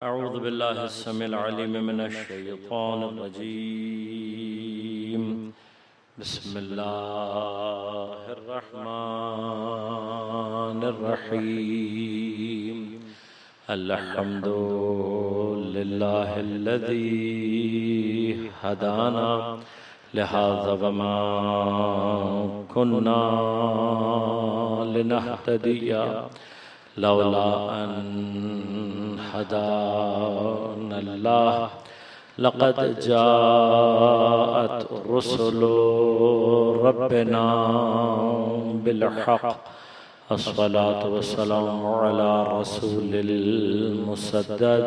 अऊज़ु बिल्लाहि अस्समीइल अलीम मिनश शैतानिर रजीम। बिस्मिल्लाहिर रहमानिर रहीम। अल्हम्दुलिल्लाहिल्लज़ी हदाना लिहाज़ा वमा कुन्ना लिनहतदिया लौला अन हदानल्लाह लक़द जाअत रुसुलु रब्बिना बिल हक़। अस्सलातु वस्सलामु अला रसूलिल मुसद्दद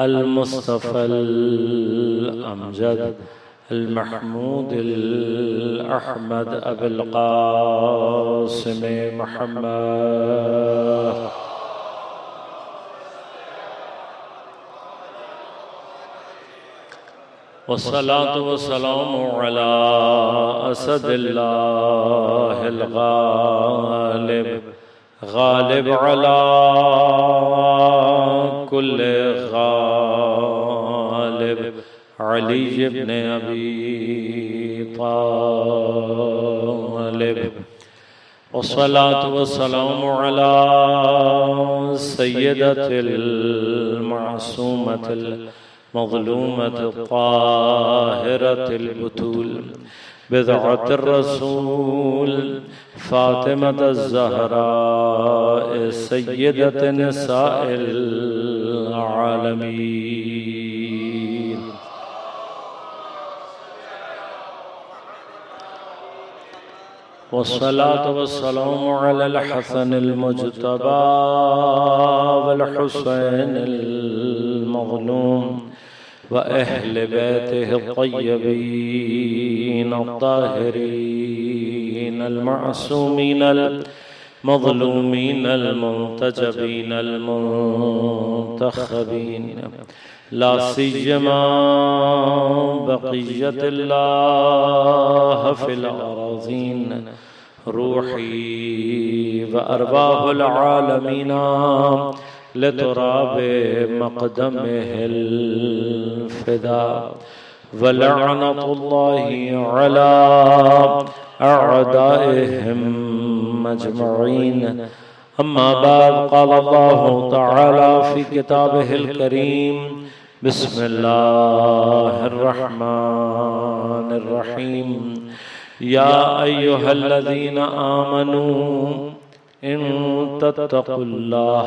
अल मुस्तफ़ल अमजद अल महमूदिल अहमद अबिल क़ासिम मुहम्मद वस्सलातु वस्सलामु अला असदिल्लाहिल गालिब गालिब अला कुल्ले गालिब अली इब्न अबी तालिब। वस्सलातु वस्सलामु अला सय्यदतिल मासूमतिल मज़लूमतित ताहिरतिल बतूल बिदअतिर रसूल फातिमतुज़ ज़हरा सय्यदत निसाइल आलमीन। वस्सलातु वस्सलामु अलल हसनिल मुज्तबा वल हुसैनिल मज़लूम व अहले बैतिहि अत्तय्यबीन अत्ताहिरीन अल मासूमीन अल मज़लूमीन अल मुंतजबीन अल मुंतखबीन ला सियमा बक़िय्यतिल्लाह फिल अराज़ीन रूही व अरवाहुल आलमीन लितुराबे मक़दमिहिल फ़िदा व लअनतुल्लाहि अला अअदाइहिम अजमईन। अम्मा बाद क़ाल अल्लाहु तआला फ़ी किताबिहिल करीम बिस्मिल्लाहिर रहमानिर रहीम। या अय्युहल्लज़ीना आमनू इन तत्तक़ुल्लाह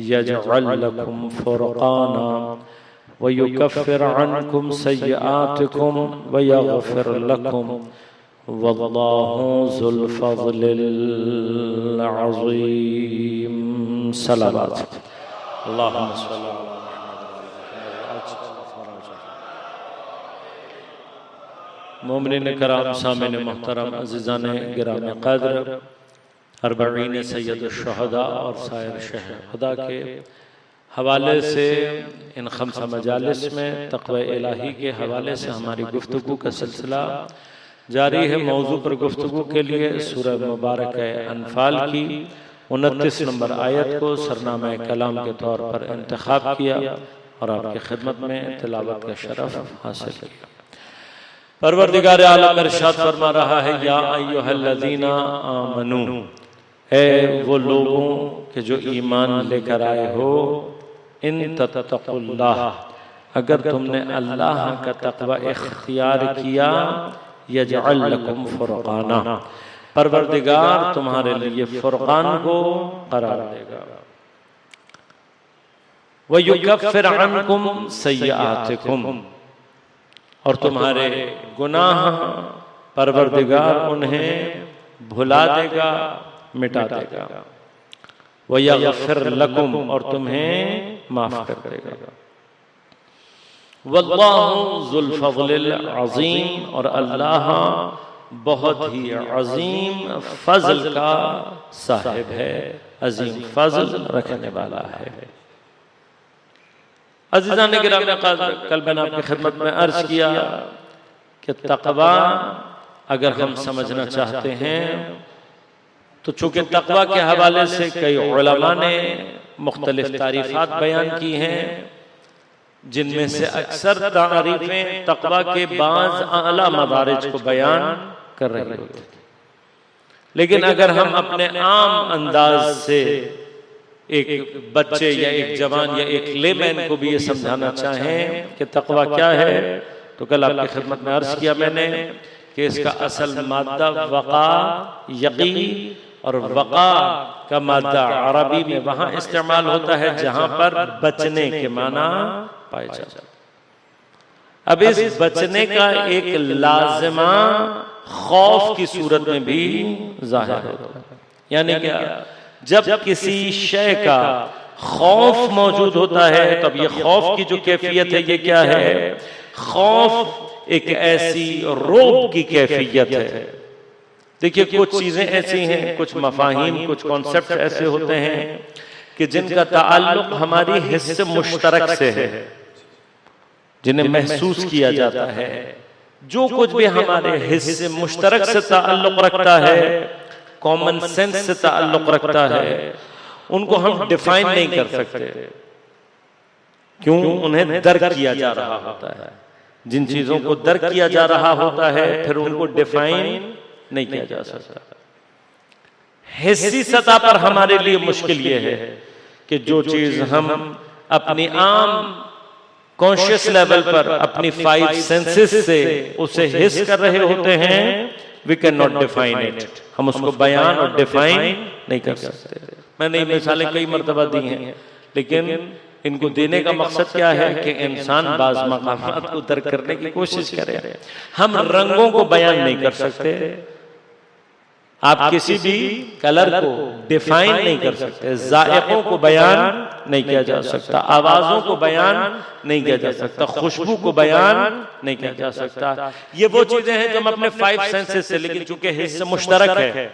यजअल लकुम फ़ुरक़ाना व युकफ़्फ़िर अन्कुम सय्यआतिकुम व यग़फ़िर लकुम वल्लाहु ज़ुल फ़ज़्लिल अज़ीम। सलावत अल्लाहुम्मा सल्लि अला मोमिनीन कराम सामिन मुहतरम अज़ीज़ान गिराम क़द्र अर्बईन सैयदुश शुहदा और सायर शहर खुदा के हवाले से इन खम्सा मजालिस में तक़वा इलाही के हवाले से हमारी गुफ्तगू का सिलसिला जारी है। मौजू पर गुफ्तगू के लिए सूरह मुबारक अनफाल की 29 नंबर आयत को सरनामा कलाम के तौर पर इंतखाब किया और आपकी खिदमत में तिलावत का शरफ हासिल किया। परवरदिगार आलम इरशाद फरमा रहा है, या अय्युहल्लज़ीना आमनू, है वो लोगों के जो ईमान लेकर आए हो, इन तत्तक़ुल्लाह, अगर तुमने अल्लाह का तक़वा इख्तियार किया, यजअल लकुम फ़ुरक़ाना, परवरदिगार तुम्हारे लिए फ़ुरक़ान को करार देगा। व युकफ़्फ़िर अन्कुम सय्यआतिकुम, और तुम्हारे गुनाह परवरदिगार उन्हें भुला देगा, मिटा देगा। व यग़फ़िर लकुम, और तुम्हें माफ कर देगा। वल्लाहु ज़ुल फ़ज़्लिल अज़ीम, और अल्लाह बहुत ही अज़ीम फ़ज़ल का साहिब है, अज़ीम फ़ज़ल रखने वाला है। अज़ीज़ान गिरामी कल मैंने आपकी खिदमत में अर्ज़ किया कि तक़वा अगर हम समझना चाहते हैं तो चूंकि तक़वा के हवाले से कई उलमा ने मुख्तलिफ तारीफ़ात बयान की हैं, जिनमें से अक्सर तारीफ़ें तक़वा के बाज़ आला मदारिज को बयान कर रही होती। लेकिन अगर हम अपने आम अंदाज से एक बच्चे या एक जवान या एक लेमैन को भी ये समझाना चाहें कि तक़वा क्या है, तो कल आपकी खिदमत में अर्ज़ किया मैंने कि इसका असल मादा वक़ा, यक़ी, और वक़ा का मादा अरबी में वहाँ इस्तेमाल होता है जहाँ पर बचने के माना पाए जाते हैं। अब इस बचने का एक लाज़िमा खौफ की सूरत में भी ज़ाहिर होता है। यानी क्या, जब किसी शय का खौफ मौजूद होता है तब ये खौफ की जो कैफियत है ये क्या है? खौफ एक ऐसी रोब की कैफियत है। देखिए कुछ चीजें ऐसी हैं, कुछ मफाहिम, कुछ कॉन्सेप्ट ऐसे होते हैं कि जिनका ताल्लुक हमारी हिस्से मुश्तरक से है, जिन्हें महसूस किया जाता है। जो कुछ भी हमारे हिस्से मुश्तरक से ताल्लुक रखता है, कॉमन सेंस से ताल्लुक रखता है, उनको हम डिफाइन नहीं कर सकते। क्यों? उन्हें दर्क किया जा रहा होता है। जिन चीजों को दर्क किया जा रहा होता है फिर उनको डिफाइन नहीं किया जा सकता। हिस्सी सतह पर हमारे लिए मुश्किल ये है कि जो चीज हम अपनी आम कॉन्शियस लेवल पर अपनी 5 सेंसेस से उसे हिस कर रहे होते हैं, we can not define it. हम उसको बयान और डिफाइन नहीं कर सकते। मैंने ये मिसालें कई मर्तबा दी हैं, लेकिन इनको देने का मकसद क्या है कि इंसान बाज़ मकामात को दर्क करने की कोशिश करे। हम रंगों को बयान नहीं कर सकते, आप किसी भी कलर को डिफाइन नहीं कर सकते, जायकों को बयान नहीं किया जा सकता, आवाजों को बयान नहीं किया जा सकता, खुशबू को बयान नहीं किया जा सकता। ये वो चीजें हैं जो हम अपने 5 सेंसेस से, लेकिन चूंकि हिस्से मुश्तरक है,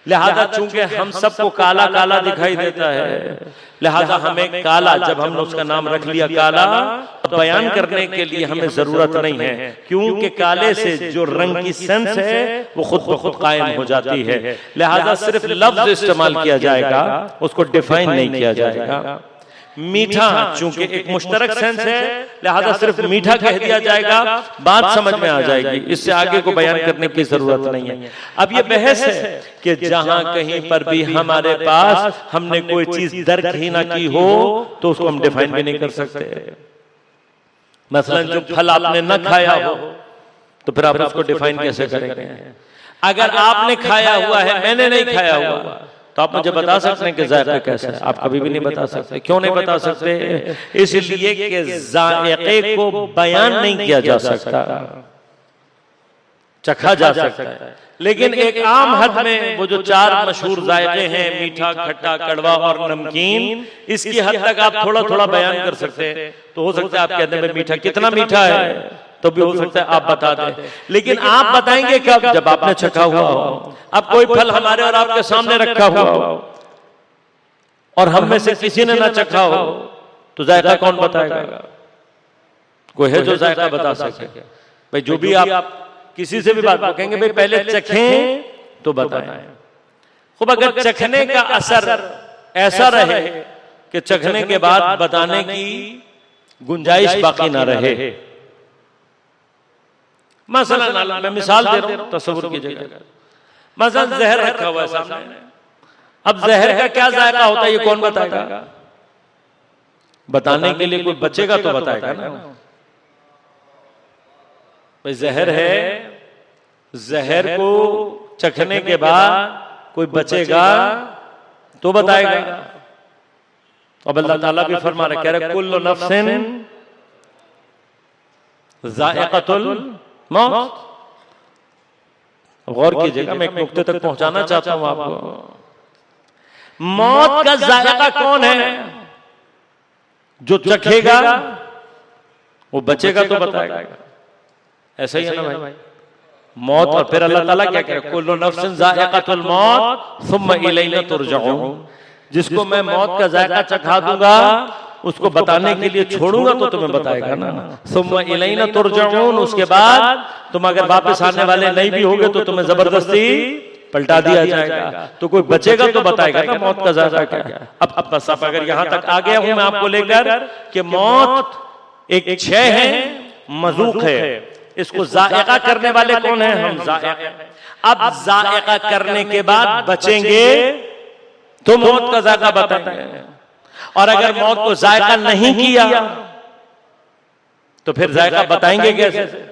लिहाजा चूंकि हम सबको काला काला दिखाई देता है, लिहाजा हमें काला, जब हमने उसका नाम रख लिया काला, बयान करने के लिए हमें जरूरत नहीं है, क्योंकि काले से जो रंग की सेंस है वो खुद ब खुद कायम हो जाती है। लिहाजा सिर्फ लफ्ज इस्तेमाल किया जाएगा, उसको डिफाइन नहीं किया जाएगा। मीठा चूंकि एक मुश्तरक सेंस है, लिहाजा सिर्फ मीठा कह दिया जाएगा, बात समझ में आ जाएगी, इससे आगे को बयान करने की जरूरत नहीं है। अब ये बहस है कि जहां कहीं पर भी हमारे पास हमने कोई चीज दर्क ही ना की हो तो उसको हम डिफाइन भी नहीं कर सकते। मसलन जो फल आपने न खाया हो तो फिर आप उसको डिफाइन कैसे करेंगे? अगर आपने खाया हुआ है, मैंने नहीं खाया हुआ, तो आप मुझे बता सकते हैं कि जायका कैसा है? आप कभी भी नहीं बता सकते। क्यों नहीं बता सकते? इसलिए कि जायके को बयान नहीं किया जा सकता, चखा जा सकता है, लेकिन एक आम हद में वो जो 4 मशहूर जायके हैं, मीठा, खट्टा, कड़वा और नमकीन, इसकी हद तक आप थोड़ा थोड़ा बयान कर सकते हैं। तो हो सकता है आप कहते हैं मीठा, कितना मीठा है, तो भी हो सकता है आप बता दें, लेकिन आप बताएंगे कब? जब आपने चखा हुआ हो। अब कोई फल हमारे और आपके सामने रखा हुआ हो और हम में से किसी ने ना चखा हो, तो जायका कौन बताएगा? कोई है जो जायका बता सके? भाई जो भी आप किसी से भी बात कहेंगे, भाई पहले चखें तो बताएं। खूब, अगर चखने का असर ऐसा रहे कि चखने के बाद बताने की गुंजाइश बाकी ना रहे, मसलन मैं मिसाल दे रहा हूं, तस्वुर कीजिएगा, मसलन जहर रखा हुआ है सामने। अब जहर का क्या जायका होता है ये कौन बताएगा? बताने के लिए कोई बचेगा तो बताएगा ना। भाई जहर है, जहर को चखने के बाद कोई बचेगा तो बताएगा। अब अल्लाह ताला भी फरमा रहे, कह रहे कुल्लु नफ्सिन ज़ाइक़तुल मौत। गौर कीजिएगा, मैं एक नुक्ते तक पहुंचाना चाहता हूं आपको। मौत का जायका कौन है? जो चखेगा वो बचेगा तो बताएगा। ऐसा ही है ना भाई? मौत, और फिर अल्लाह ताला क्या कह रहे, कुल्लु नफ्सिन ज़ाइक़तुल मौत सुम्मा इलैना तुरजऊन। जिसको मैं मौत का जायका चखा दूंगा उसको बताने के लिए छोड़ूंगा तो तुम्हें बताएगा ना। सुम्मा इलैना तुरजऊन, उसके बाद तुम अगर वापस आने वाले नहीं भी होगे तो तुम्हें जबरदस्ती पलटा दिया जाएगा, तो कोई बचेगा तो बताएगा ना मौत का जायका क्या है। अब बस आप अगर यहां तक आ गया हूं मैं आपको लेकर कि मौत एक शय है, मज़ूक़ है, इसको जायका करने वाले कौन है? हम जायका। अब जायका करने के बाद बचेंगे तो मौत का जायका बताएंगे, और अगर मौत को जायका नहीं किया तो फिर जायका बताएंगे कैसे?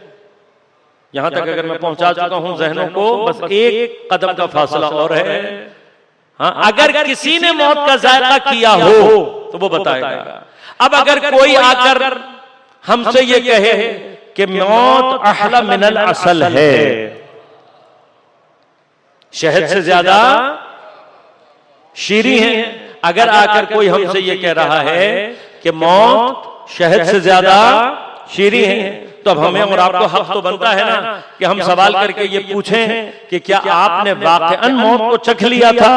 यहां तक अगर मैं पहुंचा चुका हूं जहनों को, बस एक कदम का फासला और है। हाँ, अगर किसी ने मौत का जायका किया हो तो वो बताएगा। अब अगर कोई आकर हमसे ये कहे कि मौत अहला मिनल असल है, शहद से ज्यादा शीरी है, अगर आकर कोई हमसे ये कह रहा है कि मौत शहद से ज्यादा शीरी है, तो अब हमें और आपको हक तो बनता है ना कि हम सवाल करके ये पूछें कि क्या आपने वाकईअन मौत को चख लिया था?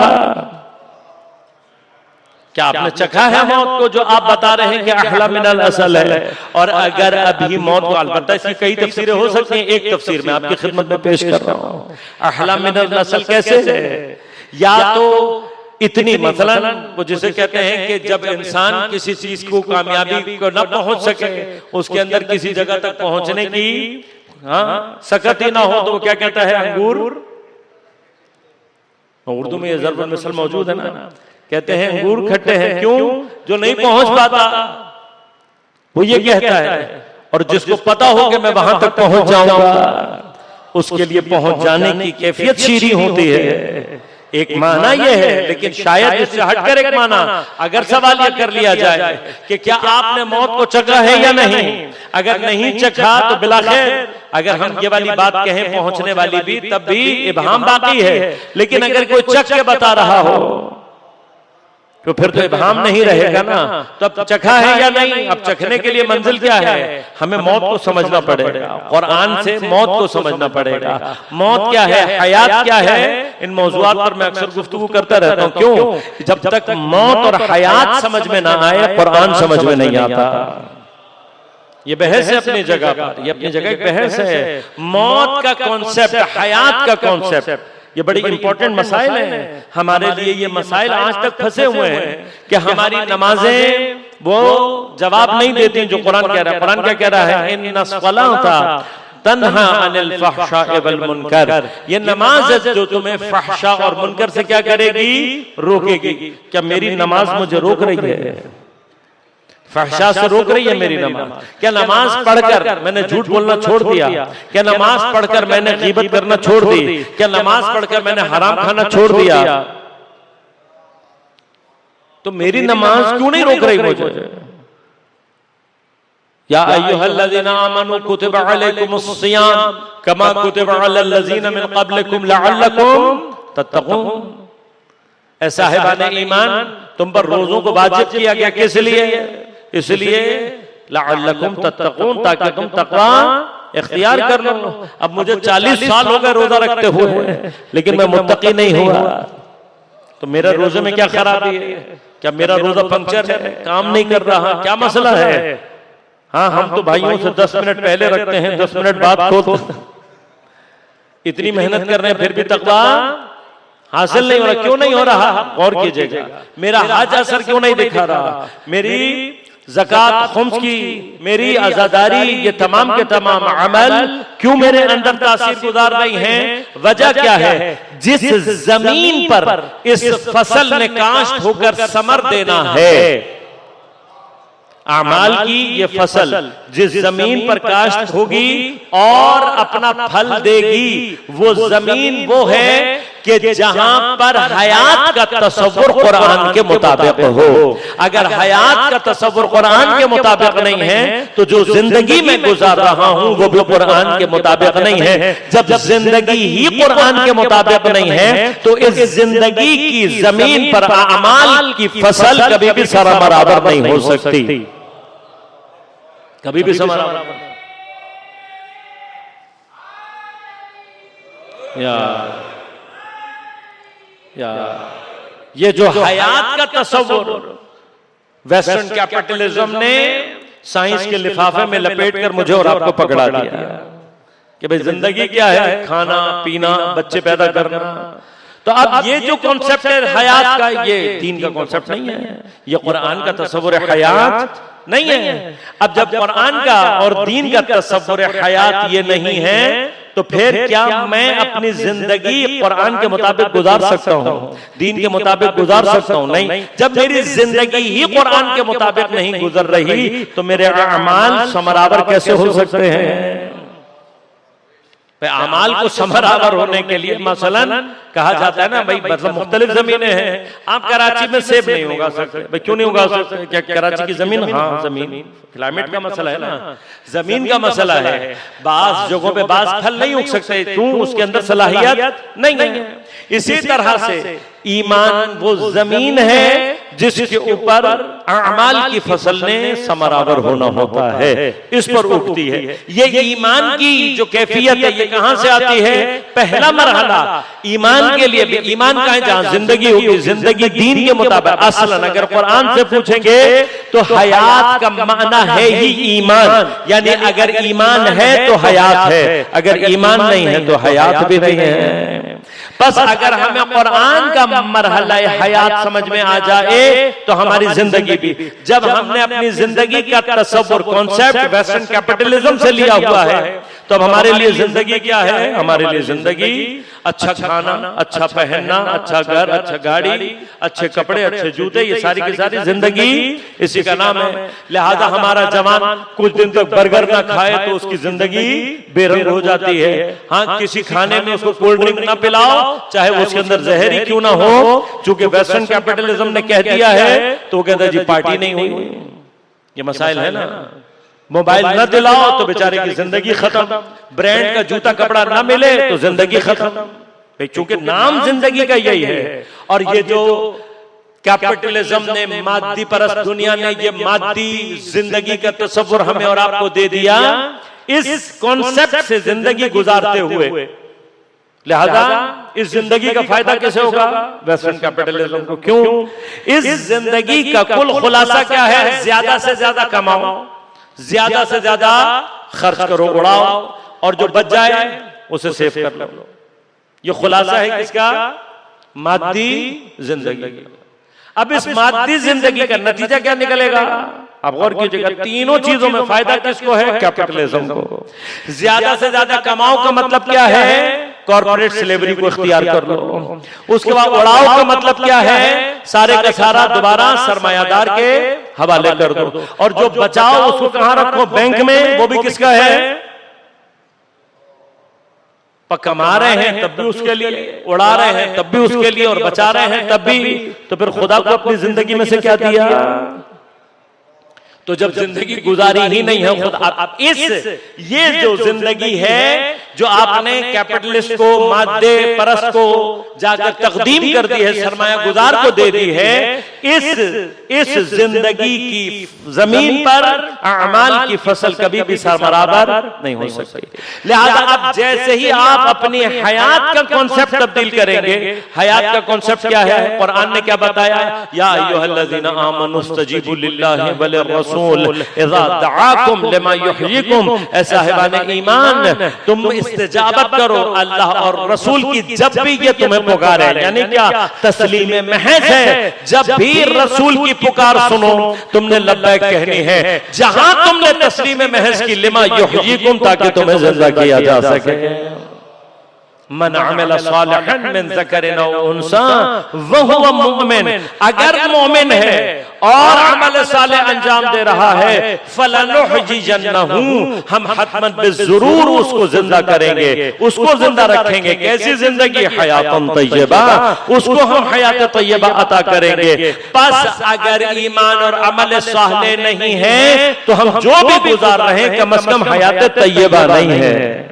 क्या आपने चखा है मौत को जो आप बता रहे हैं कि अहला मिनल असल है? और अगर अभी मौत को, अलबत्ता इसकी कई तफसीरें हो सकती हैं, एक तफसीर मैं आपकी खिदमत में पेश कर रहा हूं। अहला मिनल असल कैसे है? या तो इतनी, मसलन वो जिसे कहते हैं कि जब इंसान किसी चीज को, कामयाबी को न पहुंच सके, उसके अंदर किसी जगह तक पहुंचने की सकत ही ना हो, तो वो क्या कहता है? अंगूर। उर्दू में ये ज़र्ब मिसल मौजूद है ना, कहते हैं अंगूर खट्टे हैं। क्यों? जो नहीं पहुंच पाता वो ये कहता है, और जिसको पता हो कि मैं वहां तक पहुंच जाऊंगा, उसके लिए पहुंच जाने की कैफियत शीरी होती है। एक माना यह है, लेकिन शायद इससे हटकर एक माना अगर सवाल यह कर लिया जाए कि क्या आपने मौत को चखा है या नहीं? अगर नहीं चखा तो बिलाखिर अगर हम ये वाली बात कहें पहुंचने वाली भी, तब भी इबहाम बाकी है। लेकिन अगर कोई चख के बता रहा हो तो फिर तो इबहाम नहीं रहेगा ना। तो अब चखा है या नहीं? अब चखने के लिए मंजिल क्या है? हमें मौत को समझना पड़ेगा, कुरान से मौत को समझना पड़ेगा। मौत क्या है, हयात क्या है? इन मौज़ूआत पर मैं अक्सर गुफ्तगू करता रहता हूं। क्यों? जब तक मौत और हयात समझ में ना आए, कुरान समझ में नहीं आता। ये बहस है अपनी जगह पर, ये अपनी जगह एक बहस है। मौत का कॉन्सेप्ट, हयात का कॉन्सेप्ट, ये बड़ी इंपॉर्टेंट मसाइल हैं हमारे लिए। ये मसाइल आज तक फंसे हुए हैं कि हमारी नमाजें वो जवाब नहीं देती जो कुरान कह रहा है। कुरान क्या कह रहा है? इन्ना सलाता तन्हा अनिल फहशाए वल मुनकर। ये नमाज है जो तुम्हें फहशा और मुनकर से क्या करेगी? रोकेगी। क्या मेरी नमाज मुझे रोक रही है? फहशा से रोक रही है मेरी नमाज? क्या नमाज पढ़कर मैंने झूठ बोलना छोड़ दिया? क्या नमाज पढ़कर मैंने गीबत करना छोड़ दी? क्या नमाज पढ़कर मैंने हराम खाना छोड़ दिया? तो मेरी नमाज क्यों नहीं रोक रही मुझे? या अय्युहल्लज़ीना आमनू कुतिबा अलैकुमुस सियाम कमा कुतिबा अलल लज़ीना मिन क़ब्लिकुम लअल्लकुम तत्तक़ून। ऐ साहिबाने ईमान, तुम पर रोजों को वाजिब किया गया, किस लिए? इसलिए लअल्लकुम तत्तक़ून, ताकि तुम तक़वा इख्तियार कर लो। अब मुझे 40 साल हो गए रोजा रखते हुए, लेकिन मैं मुत्तकी नहीं हुआ, तो मेरा रोजे में क्या खराबी है? क्या मेरा रोजा पंक्चर है, काम नहीं कर रहा? क्या मसला है? हाँ, हम तो भाइयों से 10 मिनट पहले रखते हैं, 10 मिनट बाद खोलते। इतनी मेहनत कर रहे हैं फिर भी तक़वा हासिल नहीं हो रहा। क्यों नहीं हो रहा? गौर कीजिएगा। मेरा हज असर क्यों नहीं दिखा रहा? मेरी ज़कात, खुम्स की मेरी अज़ादारी, ये तमाम के तमाम अमल क्यों मेरे अंदर तासीर गुजार नहीं हैं? वजह क्या है? जिस जमीन पर इस फसल ने काश्त होकर समर देना है, आमाल की ये फसल जिस जमीन पर काश्त होगी और अपना फल देगी, वो जमीन वो है कि जहां पर हयात का तसव्वुर कुरान के मुताबिक हो। अगर हयात का तसव्वुर कुरान के मुताबिक नहीं है, तो जो जिंदगी में गुजार रहा हूं वो भी कुरान के मुताबिक नहीं है। जब जिंदगी ही कुरान के मुताबिक नहीं है, तो इस जिंदगी की जमीन पर अमाल की फसल कभी भी सरा बराबर नहीं हो सकती, कभी भी सरा बराबर। ये जो हयात का तस्वुर वेस्टर्न कैपिटलिज्म ने साइंस के लिफाफे में लपेटकर मुझे और आपको पकड़ा दिया कि भाई जिंदगी क्या है? खाना पीना, बच्चे पैदा करना, तो अब ये जो कॉन्सेप्ट है हयात का, ये दीन का कॉन्सेप्ट नहीं है, ये कुरान का तसव्वुर हयात नहीं है। अब जब कुरान का और दीन का तसव्वुर हयात ये नहीं है, तो फिर क्या मैं अपनी जिंदगी कुरान के मुताबिक गुजार सकता हूँ, दीन के मुताबिक गुजार सकता हूँ? नहीं। जब मेरी जिंदगी ही कुरान के मुताबिक नहीं गुजर रही, तो मेरे अमाल समरावर कैसे हो सकते हैं? अमाल को समरावर होने के लिए मसलन कहा जाता है ना भाई, मतलब मुख्तलिफ जमीनें हैं, आप कराची में सेब नहीं उगा सकते। भाई क्यों नहीं उगा सकते? क्या कराची की जमीन? हाँ, जमीन क्लाइमेट का मसला है ना, जमीन का मसला है। बास जगहों पे बास फल नहीं उग सकते, क्यों? उसके अंदर सलाहियत नहीं है। इसी तरह से ईमान वो जमीन है जिसके ऊपर अमाल की फसल ने समरावर होना होता है, इस पर उगती है। ये ईमान की जो कैफियत है, ये कहां से आती है? पहला मरहला ईमान के लिए भी, ईमान का है जहां जिंदगी होगी, जिंदगी दीन के मुताबिक। असलन अगर कुरान से पूछेंगे तो हयात का माना है ही ईमान, यानी अगर ईमान है तो हयात है, अगर ईमान नहीं है तो हयात भी नहीं है। बस अगर हमें कुरान का मरहला हयात समझ में आ जाए तो हमारी जिंदगी भी, जब हमने अपनी जिंदगी का तसव्वुर कॉन्सेप्ट वेस्टर्न कैपिटलिज्म से लिया हुआ है, तो अब हमारे लिए जिंदगी क्या है? हमारे लिए जिंदगी अच्छा खाना, अच्छा पहनना, अच्छा घर, अच्छा गाड़ी, अच्छे कपड़े, अच्छे जूते, ये सारी की सारी जिंदगी इसी का नाम है। लिहाजा हमारा जवान कुछ दिन तक बर्गर ना खाए तो उसकी जिंदगी बेरंग हो जाती है। हाँ, किसी खाने में उसको कोल्ड ड्रिंक ना पिलाओ, चाहे वो उसके अंदर जहर ही क्यों ना हो, चूंकि वेस्टर्न कैपिटलिज्म ने कह दिया है, तो वो कहता है जी पार्टी नहीं हुई। ये मसाइल है ना। मोबाइल न दिलाओ तो बेचारे की जिंदगी खत्म, ब्रांड का जूता कपड़ा ना मिले तो जिंदगी खत्म, क्योंकि नाम जिंदगी का यही है। और ये जो कैपिटलिज्म ने, मादी परस्त दुनिया ने ये मादी जिंदगी का तसव्वुर हमें और आपको दे दिया, इस कॉन्सेप्ट से जिंदगी गुजारते हुए, लिहाजा इस जिंदगी का फायदा कैसे होगा? वेस्टर्न कैपिटलिज्म को। क्यों? इस जिंदगी का कुल खुलासा क्या है? ज्यादा से ज्यादा कमाओ, ज्यादा से ज्यादा खर्च करो, उड़ाओ, और जो बच जाए उसे सेव कर लो। ये खुलासा है किसका? मादी जिंदगी। अब इस मादी जिंदगी का नतीजा क्या निकलेगा? आप गौर कीजिएगा, तीनों चीजों में फायदा किसको है? कैपिटलिज्म को। ज्यादा से ज्यादा कमाओ का मतलब क्या है? कॉर्पोरेट स्लेवरी को इख्तियार कर लो। उसके बाद उड़ाओ का मतलब क्या है? सारे का सारा दोबारा सरमायादार के हवाले कर दो। और जो बचाओ उसको कहां रखो? बैंक में। वो भी किसका है? कमा रहे हैं तब भी उसके लिए, उड़ा रहे हैं तब भी उसके लिए, और बचा रहे हैं तब भी। तो फिर खुदा को अपनी जिंदगी में से क्या दिया? तो जब जिंदगी गुजारी ही नहीं है खुद, आप ये जो जिंदगी है जो आपने कैपिटलिस्ट को, मादे परस्त को जाकर तकदीम कर दी है, सरमाया गुजार को दे दी है, इस जिंदगी की जमीन पर अमाल की फसल कभी भी सरबराबर नहीं हो सकती। लिहाजा अब जैसे ही आप अपनी हयात का कॉन्सेप्ट तब्दील करेंगे, हयात का कॉन्सेप्ट क्या है? कुरान ने क्या बताया? या अय्युहल्लज़ीना आमनुस्तजीबू लिल्लाहि व लिर्रसूल इज़ा दआकुम लिमा युहयिकुम। ऐ साहिबान ईमान, तुम इस्तिजाबत करो अल्लाह और रसूल की जब भी ये तुम्हें पुकारे, यानी क्या? तस्लीम महज है। जब भी रसूल की पुकार सुनो तुमने लब्बैक कहनी है। जहां तुमने तस्लीम महज की लिमा युहयिकुम, ताकि तुम्हें जिंदा किया जा सके। मन अमिल सालिहन मिन ज़करिन औ उन्सा व हुवा मुमिन, अगर मोमिन है और अमल साले अंजाम दे रहा है, फलनुहयियन्नहु, हम हतमन बिज़रूर उसको जिंदा करेंगे, उसको जिंदा रखेंगे। कैसी जिंदगी? हयातन तय्यबा, उसको हम हयात तय्यबा अता करेंगे। बस अगर ईमान और अमल साले नहीं है तो हम जो भी गुजार रहे हैं कम से कम हयात तय्यबा नहीं है।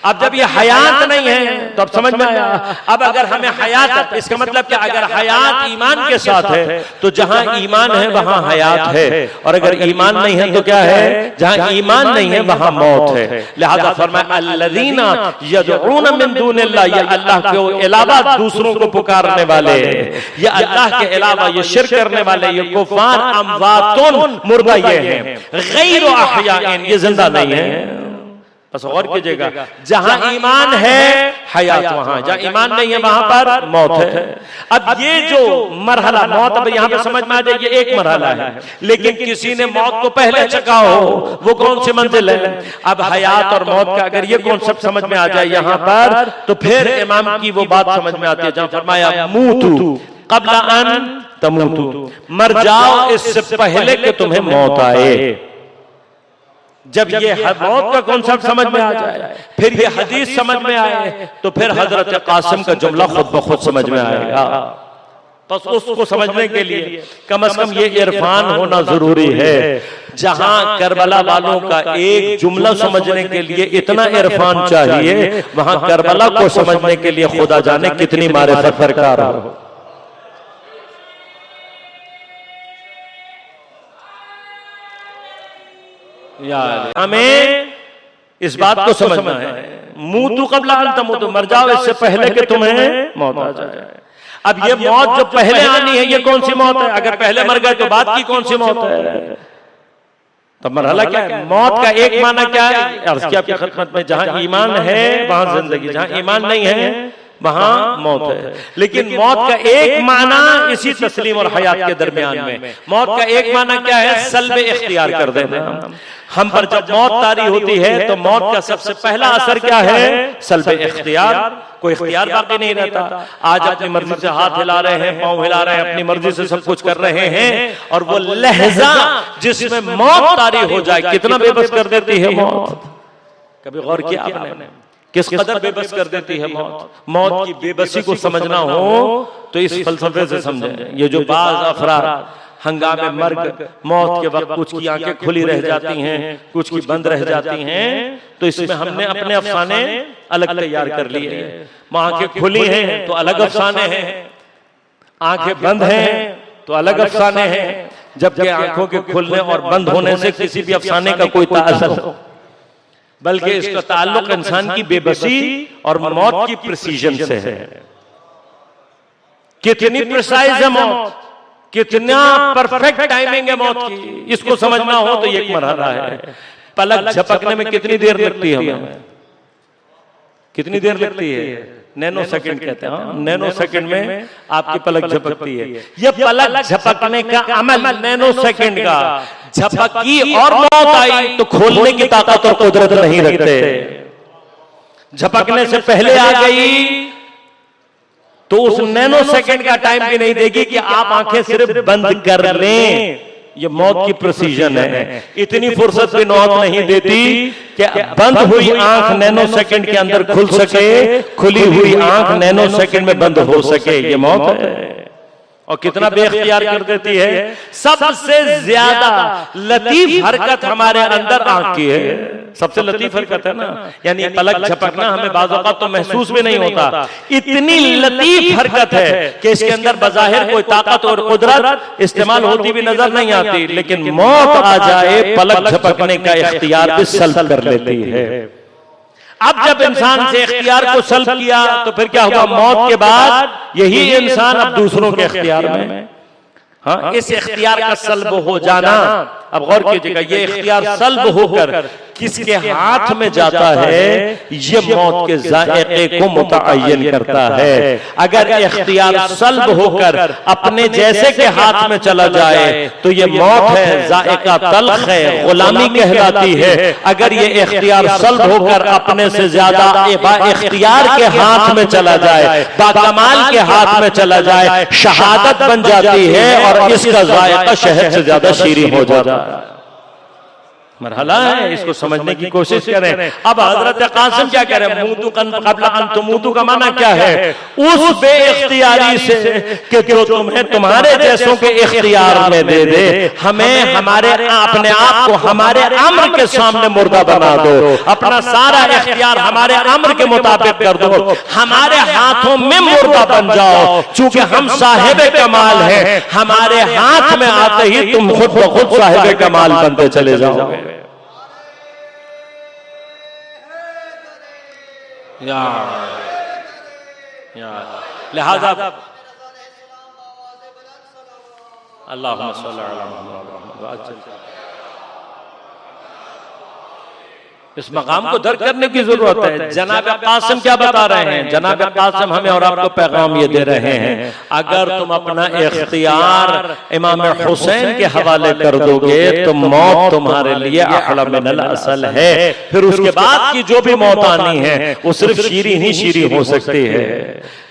अब जब ये हयात नहीं है तो अब समझ में आया। अब अगर हमें हयात, इसका मतलब क्या? अगर हयात ईमान के साथ है तो जहां ईमान है वहां हयात है, और अगर ईमान नहीं है तो क्या है? जहां ईमान नहीं है वहां मौत है। लिहाजा फरमाया अल्लज़ीना यदऊन मिन दूनिल्लाह, ये अल्लाह के अलावा दूसरों को पुकारने वाले, ये अल्लाह के अलावा ये शिर्क करने वाले, ये कुफार अमवातुन, मुर्दा ये हैं, गैर अहयाइन, ये जिंदा नहीं है। बस गौर कीजिएगा, जहां ईमान है हयात वहां, जहां ईमान नहीं है वहां पर मौत है। अब ये जो मरहला मौत, अब यहाँ पे समझ में आ जाए ये एक मरहला है, लेकिन किसी ने मौत को पहले चखा हो, वो कौन सी मंजिल है? अब हयात और मौत का अगर ये कॉन्सेप्ट समझ में आ जाए यहाँ पर, तो फिर इमाम की वो बात समझ में आती है जहां फरमाया मूतू क़ब्ल अन तमूतू, मर जाओ इससे पहले कि तुम्हें मौत आए। जब ये मौत का कॉन्सेप्ट समझ में आ जाए, फिर ये हदीस समझ में आए, तो फिर हजरत कासिम का जुमला खुद ब खुद समझ में आएगा। बस उसको समझने के लिए कम से कम ये इरफान होना जरूरी है। जहां करबला वालों का एक जुमला समझने के लिए इतना इरफान चाहिए, वहां करबला को समझने के लिए खुदा जाने कितनी मारिफत दरकार हो। हमें इस बात को समझना है, मूतू क़ब्ल अन तमूतू, मर जाओ इससे पहले कि तुम्हें मौत आ जाए। अब ये मौत जो पहले आनी है, ये कौन सी मौत है? अगर पहले मर गए तो बाद की कौन सी मौत है? तो मरहला क्या है? मौत का एक माना क्या है? अर्ज़ किया आपकी खिदमत में, जहां ईमान है वहां जिंदगी, जहां ईमान नहीं है वहां मौत है। लेकिन मौत का एक माना इसी तस्लीम और हयात के दरमियान में, मौत का एक माना क्या है? सल्ब इख्तियार कर देना। हम पर जब मौत तारी होती है तो मौत का सबसे पहला असर क्या है? सल्ब इख्तियार। कोई इख्तियार बाकी नहीं रहता। आज अपनी मर्जी से हाथ हिला रहे हैं, पांव हिला रहे हैं, अपनी मर्जी से सब कुछ कर रहे हैं, और वो लहजा जिसमें मौत तारी हो जाए कितना बेबस कर देती है मौत। कभी गौर किया आपने किस कदर बेबस कर देती है मौत? मौत की बेबसी को समझना हो तो इस फलसफे से समझें। ये जो बाज अफराद हंगामे मर्ग मौत के वक्त कुछ की आंखें खुली रह जाती हैं, कुछ की बंद रह जाती हैं, तो इसमें हमने अपने अफसाने अलग तैयार कर लिए। आंखें खुली हैं तो अलग अफसाने हैं, आंखें बंद हैं तो अलग अफसाने हैं। जबकि आंखों के खुलने और बंद होने से किसी भी अफसाने का कोई ताल्लुक हो, बल्कि इसका ताल्लुक इंसान की बेबसी और मौत की प्रिसीजन से है। कितनी प्रिसाइज है मौत, कितना परफेक्ट टाइमिंग है मौत की, इसको समझना हो तो ये एक मरहला है। पलक झपकने में कितनी देर लगती है हमें? कितनी देर लगती है? नैनो सेकंड कहते हैं। नैनो सेकंड में आपकी पलक झपकती है। ये पलक झपकने का अमल नैनो सेकंड का, झपकी और मौत आई तो खोलने की ताकत और कुदरत नहीं रखते। झपकने से पहले आ गई तो उस नैनो सेकंड का टाइम भी नहीं देगी कि आप आंखें सिर्फ बंद कर लें। ये मौत की प्रिसीजन है। इतनी फुर्सत भी मौत नहीं देती कि बंद हुई आंख नैनो सेकंड के अंदर खुल सके, खुली हुई आंख नैनो सेकंड में बंद हो सके। ये मौत है। और कितना बेख्तियार कर देती है। सबसे ज्यादा लतीफ हरकत हमारे अंदर आंख की है। सबसे लतीफ हरकत है ना, यानी पलक झपकना हमें बाज़ औक़ात तो महसूस भी नहीं होता। इतनी लतीफ हरकत है कि इसके अंदर बज़ाहिर कोई ताकत और कुदरत इस्तेमाल होती भी नजर नहीं आती, लेकिन मौत आ जाए पलक झपकने का इख्तियार भी सल्ब कर लेती है। अब जब इंसान से इख्तियार को सल्ब किया तो फिर क्या हुआ? मौत के बाद यही इंसान अब दूसरों के इख्तियार में, हाँ, इस इख्तियार का सल्ब हो जाना। अब गौर कीजिएगा, ये इख्तियार सल्ब होकर किसके हाथ में जाता है, ये मौत के ज़ायक़े को मुतअय्यन करता है। अगर इख्तियार सल्ब होकर अपने जैसे के हाथ में चला जाए तो ये मौत है, ज़ायक़ा तल्ख़ है, गुलामी कहलाती है। अगर ये इख्तियार सल्ब होकर अपने से ज्यादा इख्तियार के हाथ में चला जाए, बाकमाल के हाथ में चला जाए, शहादत बन जाती है और इसका ज़ायक़ा शहद से ज्यादा शीरीन हो जाता है। मरहला है, इसको समझने की कोशिश करें। अब हजरत कासिम क्या कह रहे हैं? मूतू क़ब्ल अन तमूतू का माना क्या है? उस बेइख्तियारी से कि जो तुम्हें तुम्हारे जैसों के इख्तियार में दे दे। हमें हमारे अपने आप को हमारे अम्र के सामने मुर्दा बना दो, अपना सारा इख्तियार हमारे अम्र के मुताबिक कर दो, हमारे हाथों में मुर्दा बन जाओ। चूंकि हम साहिबे कमाल हैं, हमारे हाथ में आते ही तुम खुद ब खुद साहिबे कमाल बनते चले जाओगे। लिहाजा अल्लाहुम्मा सल्ली अला मुहम्मद। इस मकाम को दर्क करने की जरूरत है। जनाब कासिम क्या बता रहे हैं? जनाब कासिम हमें और आपको पैगाम ये दे रहे हैं, अगर तुम अपना इख्तियार इमाम हुसैन के हवाले कर दोगे तो मौत तुम्हारे लिए अहला मिनल असल है। फिर उसके बाद की जो भी मौत आनी है वो सिर्फ शीरी ही शीरी हो सकती है।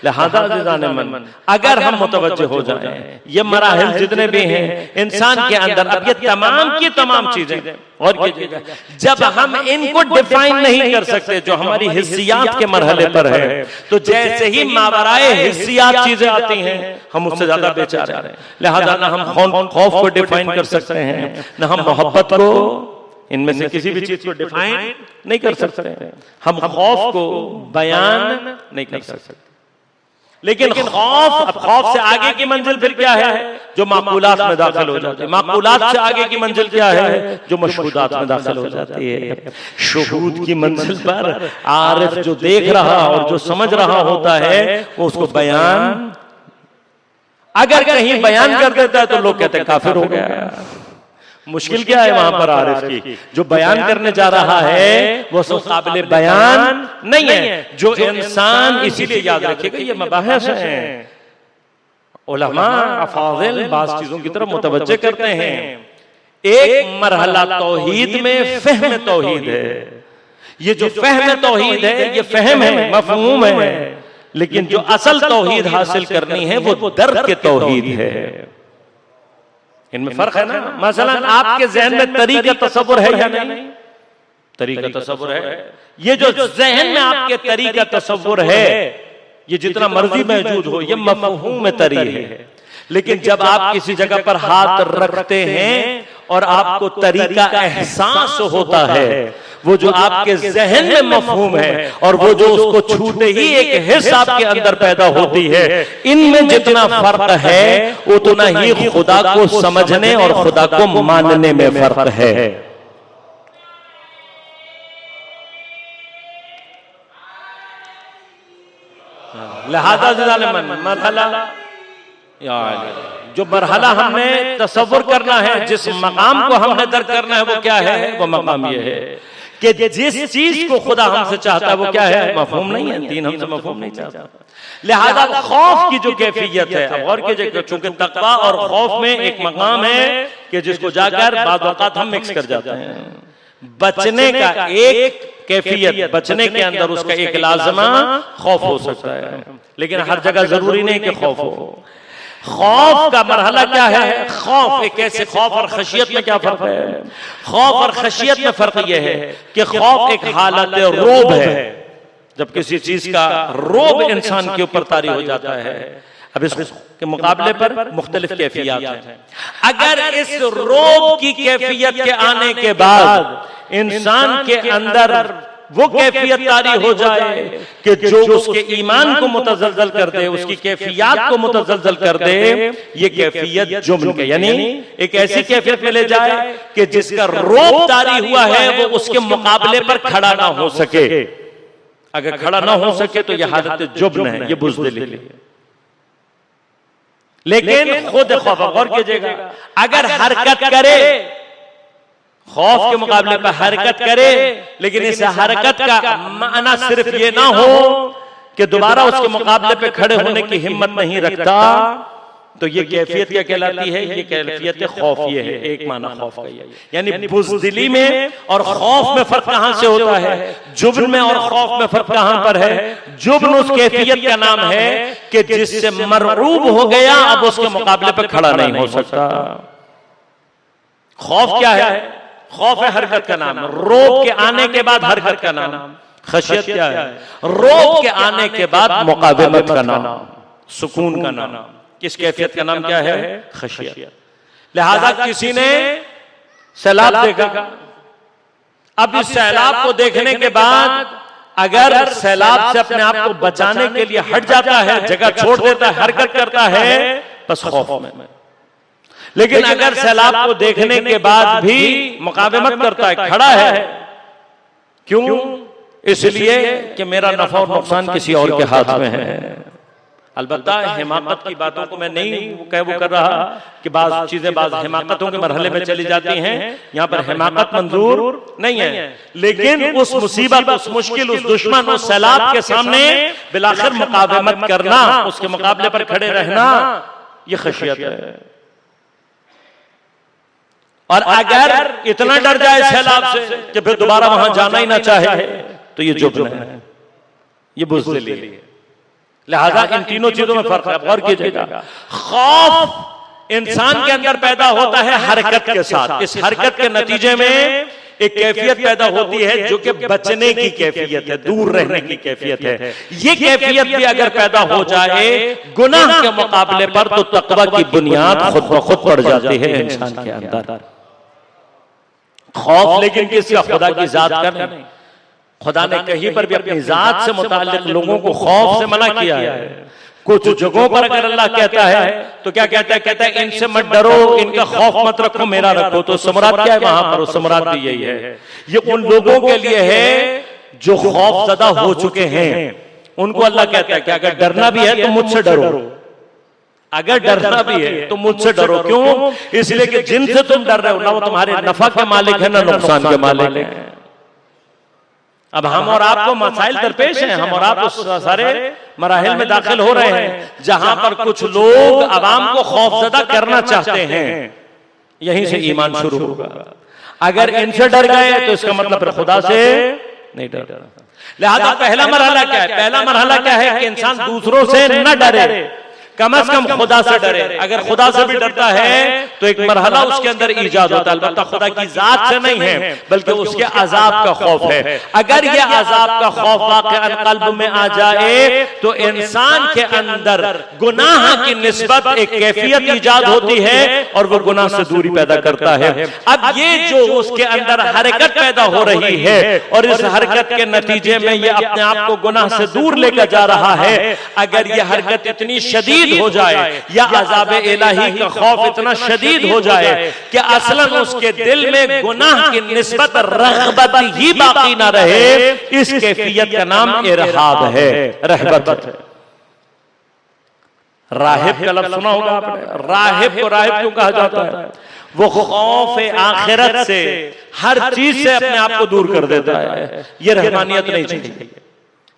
लिहाजा अज़ीज़ान मन, अगर हम मुतवज्जो हो जाएं, ये मराहिल जितने भी हैं इंसान के अंदर, अब ये तमाम की तमाम चीजें, और कीजिएगा जब हम इनको डिफाइन नहीं कर सकते जो हमारी हिस्सियात के मरहले पर है, तो जैसे ही मावराए हिस्सियात चीजें आती हैं हम उससे ज्यादा बेचारे हैं। लिहाजा ना हम खौफ को डिफाइन कर सकते हैं, ना हम मोहब्बत को, इनमें से किसी भी चीज को डिफाइन नहीं कर सकते। हम खौफ को बयान नहीं कर सकते, लेकिन खौफ, अब खौफ से आगे की मंजिल फिर क्या है? जो माकूलात में दाखिल हो जाती है। माकूलात से आगे की मंजिल क्या है? जो मशहूदात में दाखिल हो जाती है। शुहूद की मंजिल पर आरिफ जो देख रहा और जो समझ रहा होता है वो उसको बयान, अगर कहीं बयान कर देता है तो लोग कहते हैं काफिर हो गया। मुश्किल क्या है वहां पर आरिफ की? जो बयान करने जा रहा है वो सब काबिल बयान नहीं है। जो इंसान, इसीलिए याद रखिएगा ये मबाहिस हैं, उलमा अफाज़िल बाज़ चीजों की तरफ मुतवज्जे करते हैं। एक मरहला तौहीद में फ़हम तौहीद है। ये जो फ़हम तौहीद है ये फ़हम है, मफ़हूम है, लेकिन जो असल तौहीद हासिल करनी है वो दर्द के तौहीद है। इनमें फर्क है ना। मसलन आपके जहन में तरीका तसव्वुर है या नहीं? तरीका तसव्वुर है। ये जो जहन में आपके तरीका तसव्वुर है ये जितना मर्जी मौजूद हो, ये मफ़हूम तरी है। लेकिन जब आप किसी जगह पर हाथ रखते हैं और आपको तरीका एहसास होता है, वो जो आपके जहन में मफ़हूम है और वो जो उसको छूते ही एक हिस्स आपके अंदर पैदा होती है, इनमें जितना फर्क है उतना ही खुदा को समझने और खुदा को मानने में फर्क है। लिहाजा जो मरहला हमें तसव्वुर करना है, जिस मकाम को हमने दर्क करना है वो क्या है? वो मकाम ये है कि जिस चीज को खुदा हमसे चाहता है वो क्या है? मफहूम नहीं है। दीन हमसे मफहूम नहीं चाहता। लिहाजा खौफ की जो कैफियत है, अब और कीजिए, चूंकि तकवा और खौफ में एक मकाम है कि जिसको जाकर बाद वक़्त हम मिक्स कर जाते हैं। बचने का एक कैफियत, बचने के अंदर उसका एक लाजमा खौफ हो सकता है, लेकिन हर जगह जरूरी नहीं कि खौफ हो। खौफ का मरहला क्या है? खौफ एक ऐसे, खौफ और खशियत में क्या फर्क है? खौफ और खशियत में फर्क यह है कि खौफ एक हालत रोब है, जब किसी चीज का रोब इंसान के ऊपर तारी हो जाता है। अब इसके मुकाबले पर मुख्तलिफ कैफियत हैं। अगर इस रोब की कैफियत के आने के बाद इंसान के अंदर वो कैफियत तारी हो जाए कि जो उसके ईमान को मुतज़लज़ल कर दे, उसकी कैफियत को मुतज़लज़ल कर दे, ये कैफियत जुब्न के, यानी एक ऐसी कैफियत में ले जाए कि जिसका रोब तारी हुआ है वो उसके मुकाबले पर खड़ा ना हो सके। अगर खड़ा ना हो सके तो यह हालत जुब्न है, ये बुज़दिली है। लेकिन खुद खौफ, गौर कीजिएगा, अगर हरकत करे, खौफ के मुकाबले पर हरकत करे, लेकिन इस हरकत का माना सिर्फ ये ना हो कि दोबारा उसके मुकाबले पे खड़े होने की हिम्मत नहीं रखता, तो ये कैफियत क्या कहलाती है? ये कैफियत खौफ ये है। एक माना खौफ का ये, यानी बुज़दिली में और खौफ में फर्क कहां से होता है? जुब्न में और खौफ में फर्क कहां पर है? जुब्न उस कैफियत का नाम है कि जिससे मरऊब हो गया, अब उसके मुकाबले पर खड़ा नहीं हो सकता। खौफ क्या है? खौफ है हरकत का नाम। रोब के आने के बाद हरकत का नाम। खशियत क्या है? रोब के आने के बाद मुकाबलत का नाम, सुकून का नाम। किस कैफियत का नाम क्या है? खशियत। लिहाजा किसी ने सैलाब देखा, अब इस सैलाब को देखने के बाद अगर सैलाब से अपने आप को बचाने के लिए हट जाता है, जगह छोड़ देता है, हरकत करता है, बस खौफ में। लेकिन अगर सैलाब को देखने के बाद भी मुकाबलत करता है, खड़ा है, क्यों? इसलिए कि मेरा नफा और नुकसान किसी और के हाथ में है। अलबत्ता हिमाकत की बातों को मैं नहीं वो कर रहा कि बाज़ चीजें बाज़ हिमाकतों के मरहले में चली जाती हैं, यहाँ पर हिमाकत मंजूर नहीं है, लेकिन उस मुसीबत, उस मुश्किल, उस दुश्मन, उस सैलाब के सामने बिलाखिर मुकाबमत करना, उसके मुकाबले पर खड़े रहना, ये खशियत है। और अगर इतना डर जाए सैलाब से कि फिर दोबारा वहां जाना ही ना चाहे, तो ये जुब्न है, ये बुज़दिली है। लिहाजा इन तीनों चीजों में फर्क है, गौर कीजिएगा। खौफ इंसान के अंदर पैदा होता है हरकत के साथ, इस हरकत के नतीजे में एक कैफियत पैदा होती है जो कि बचने की कैफियत है, दूर रहने की कैफियत है। ये कैफियत भी अगर पैदा हो जाए गुनाह के मुकाबले पर, तो तकवा की बुनियाद खुद ब खुद पड़ जाती है इंसान के अंदर। खौफ लेकिन किसका? खुदा की जात का नहीं। खुदा ने कहीं पर भी अपनी जात से मुताल्लिक लोगों को खौफ से मना किया है। कुछ जगहों पर अगर अल्लाह कहता है तो क्या कहता है? कहता है इनसे मत डरो, इनका खौफ मत रखो, मेरा रखो। तो समरात क्या है वहां पर? समरात भी यही है। ये उन लोगों के लिए है जो खौफजदा हो चुके हैं, उनको अल्लाह कहता है कि अगर डरना भी है तो मुझसे डरो, अगर डरना भी है तो मुझसे डरो। क्यों? इसलिए कि जिनसे तुम डर रहे हो ना वो तुम्हारे नफा के मालिक है ना नुकसान के मालिक है। अब हम और आपको मसाइल दरपेश हैं, हम और आप उस सारे मराहिल में दाखिल हो रहे हैं जहां पर कुछ लोग अवाम को खौफजदा करना चाहते हैं। यहीं से ईमान शुरू होगा। अगर इनसे डर गए तो इसका मतलब फिर खुदा से नहीं डर। लिहाजा पहला मरहला क्या है? पहला मरहला क्या है कि इंसान दूसरों से न डरे, कम से कम खुदा से डरे। अगर खुदा से भी डरता है तो एक मरहला उसके अंदर ईजाद होता है। अलबत्ता खुदा की जात से नहीं है बल्कि उसके अजाब का खौफ है। अगर ये अजाब का खौफ वाक़अन कल्ब में आ जाए तो इंसान के अंदर गुनाह की निस्बत एक कैफियत ईजाद होती है और वो गुनाह से दूरी पैदा करता है। अब ये जो उसके अंदर हरकत पैदा हो रही है और इस हरकत के नतीजे में ये अपने आप को गुनाह से दूर लेकर जा रहा है, अगर ये हरकत इतनी शदीद हो जाए या अज़ाब इलाही का खौफ इतना शदीद हो जाए कि असलन उसके दिल में गुनाह की निस्बत रग़बत ही बाकी ना रहे, इस कैफियत का नाम इरहाब है, रहबत है। राहिब का लफ्ज़ सुना होगा आपने। राहिब को राहिब क्यों कहा जाता है? वो खौफ आखिरत से, हर चीज से अपने आप को दूर कर देता है। ये रहमानियत नहीं चाहिए,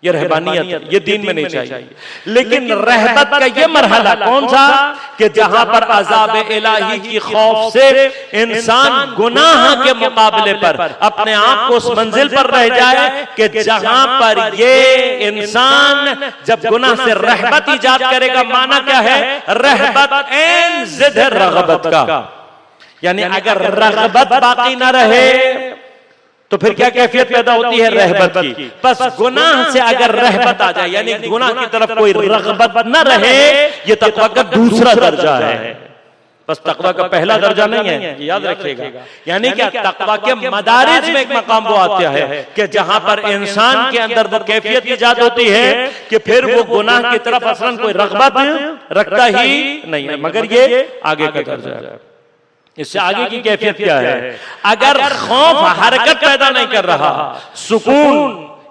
ये रहबानियत, ये दीन में नहीं चाहिए। लेकिन रहबत का ये मरहला कौन सा कि जहां पर अज़ाब इलाही की खौफ से इंसान गुनाह के मुकाबले पर अपने आप को उस मंजिल पर रह जाए कि जहां पर ये इंसान जब गुनाह से रहबत ईजाद करेगा। माना क्या है? रहबत एन जिद रग़बत का, यानी अगर रग़बत बाकी ना रहे तो फिर क्या कैफियत पैदा होती है? रहबत की। बस गुनाह से अगर रहबत आ जाए, यानी गुनाह की तरफ कोई रग़बत न रहे, ये तक़वा का दूसरा दर्जा है। बस तक़वा का पहला दर्जा नहीं है, याद रखिएगा। यानी क्या? तक़वा के मदारिज में एक मकाम वो आता है कि जहां पर इंसान के अंदर वो कैफियत ईजाद होती है कि फिर वो गुनाह की तरफ असलन कोई रग़बत रखता ही नहीं है। मगर ये आगे का दर्जा है। इससे आगे की कैफियत क्या है? अगर खौफ हरकत पैदा नहीं कर रहा, सुकून,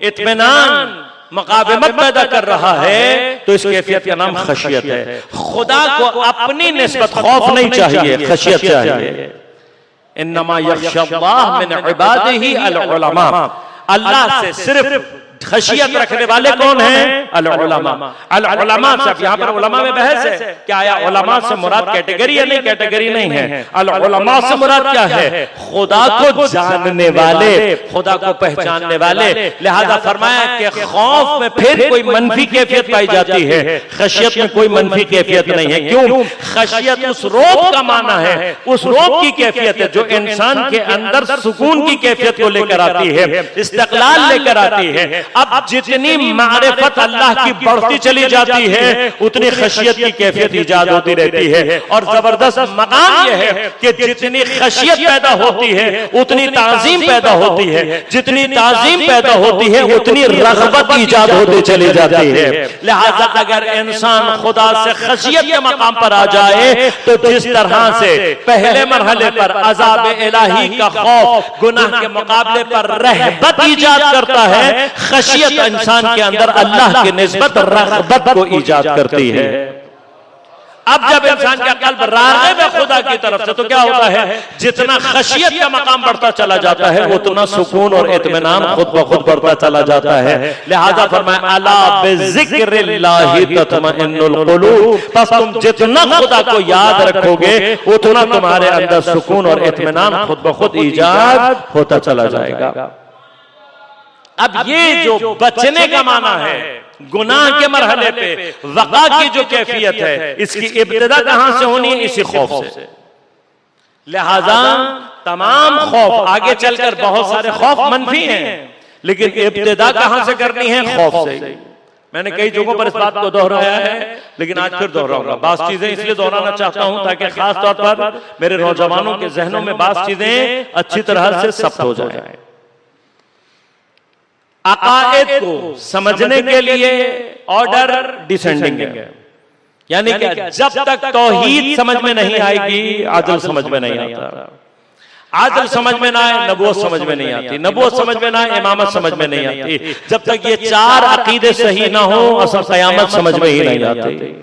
इत्मीनान, मुकाबमत पैदा कर रहा है, तो इस कैफियत का नाम खशियत है। खुदा को अपनी निस्बत खौफ नहीं चाहिए, खशियत चाहिए। इन्नमा यख्शल्लाह मिन इबादिही अल उलमा। अल्लाह से सिर्फ खशियत रखने वाले कौन हैं? अल उलमा। अल उलमा से, यहाँ पर उलमा में बहस है क्या आया उलमा से मुराद कैटेगरी है? नहीं, कैटेगरी नहीं है। अल उलमा से मुराद क्या है? खुदा को जानने वाले, खुदा को पहचानने वाले। लिहाजा फरमाया कि खौफ में फिर कोई मनफी कैफियत पाई जाती है, खशियत में कोई मनफी कैफियत नहीं है। क्यों? खशियत उस रौब का माना है, उस रौब की कैफियत है जो इंसान के अंदर सुकून की कैफियत को लेकर आती है, इस्तिक़लाल लेकर आती है। अब जितनी मारिफत अल्लाह की बढ़ती चली जाती है उतनी खशियत की कैफियत ईजाद होती रहती है। और जबरदस्त मकाम यह है कि जितनी खशियत पैदा होती है उतनी ताज़ीम पैदा होती है, जितनी ताज़ीम पैदा होती है उतनी रग़बत ईजाद होती चली जाती है। लिहाजा अगर इंसान खुदा से खशियत के मकाम पर आ जाए तो जिस तरह से पहले मरहले पर अज़ाब इलाही का खौफ गुनाह के मुकाबले पर रहबत ईजाद करता है, खशियत इंसान के अंदर अल्लाह के निस्बत रग़बत को ईजाद करती है। अब जब इंसान का कल्ब राग़िब है खुदा की तरफ से, तो क्या होता है, जितना खशियत का मकाम बढ़ता चला जाता है उतना सुकून और इत्मीनान खुद ब खुद बढ़ता चला जाता है। लिहाजा फरमाया अला बिज़िक्रिल्लाहि तत्मइन्नुल क़ुलूब, बस तुम जितना खुदा को याद रखोगे उतना तुम्हारे अंदर सुकून और इत्मीनान खुद ब खुद ईजाद होता चला जाएगा। अब ये जो बचने का माना है गुनाह के मरहले पे वक़ा की जो कैफियत है, इसकी इब्तिदा कहां से होनी है, इसी खौफ से। लिहाजा तमाम खौफ आगे चलकर बहुत सारे खौफ मनफी हैं, लेकिन इब्तिदा कहां से करनी है, खौफ से। मैंने कई जगहों पर इस बात को दोहराया है, लेकिन आज फिर दोहराऊंगा। बात चीजें इसलिए दोहराना चाहता हूं ताकि खास तौर पर मेरे नौजवानों के जहनों में बात चीजें अच्छी तरह से सब्त हो जाए। अकायद को समझने के लिए ऑर्डर डिसेंडिंग है, यानी कि जब तक तौहीद समझ में नहीं आएगी आदल समझ में नहीं आता, आदल समझ में ना आए नबूवत समझ में नहीं आती, नबूवत समझ में ना आए इमामत समझ में नहीं आती। जब तक ये चार अकीदे सही ना हो असल क़यामत समझ में ही नहीं आती।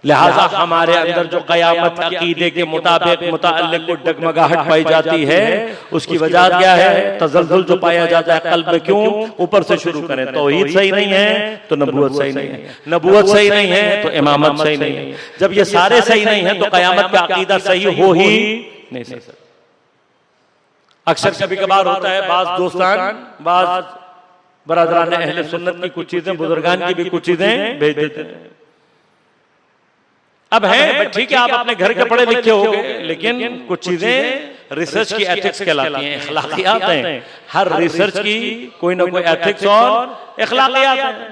लिहाजा हमारे अंदर जो क़यामत के अकीदे के मुताबिक मुताल्लिक़ को डगमगाहट पाई जाती है, उसकी वजह क्या है, तज़ल्ज़ुल जो पाया जाता है कल्ब में। क्यों? ऊपर से शुरू करें, तौहीद सही नहीं है तो नबूवत सही नहीं है, नबूवत सही नहीं है तो इमामत सही नहीं है। जब ये सारे सही नहीं है तो क़यामत का अकीदा सही हो ही नहीं सकता। अक्सर कभी कभार होता है, बाज़ दोस्तान बाज़ बरादरान अहले सुन्नत की कुछ चीजें, बुजुर्गान की भी कुछ चीजें भेज देते हैं। अब है ठीक है, आप अपने घर के पढ़े लिखे होंगे, लेकिन कुछ चीजें रिसर्च की एथिक्स कहलाती हैं, अखलाकियात हैं। हर रिसर्च की कोई ना कोई एथिक्स और अखलाकियात हैं।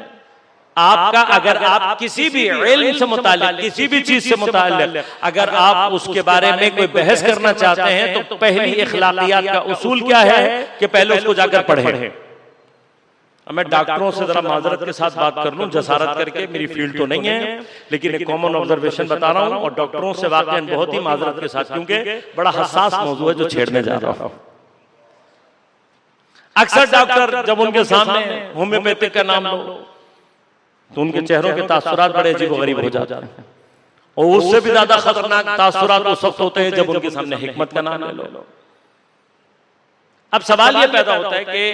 आपका अगर आप किसी भी इल्म से मुताल्लिक, किसी भी चीज से मुताल्लिक अगर आप उसके बारे में कोई बहस करना चाहते हैं तो पहली अखलाकियात का उसूल क्या है कि पहले उसको जाकर पढ़ें। मैं डॉक्टरों से जरा माजरत के साथ बात कर लूं, जसारत करके, मेरी फील्ड तो नहीं है, लेकिन एक कॉमन ऑब्जर्वेशन बता रहा हूं, और डॉक्टरों से वाकई बहुत ही माजरत के साथ, क्योंकि बड़ा हसास मौजू है जो छेड़ने जा रहा हूं। अक्सर डॉक्टर जब उनके सामने होम्योपैथिक का नाम लो तो उनके चेहरों के तासुरात बड़े अजीब-ओ-गरीब हो जाते हैं, और उससे भी ज्यादा खतरनाक तासुरात उस वक्त होते हैं जब उनके सामने हिकमत का नाम ले लो। अब सवाल ये पैदा होता है कि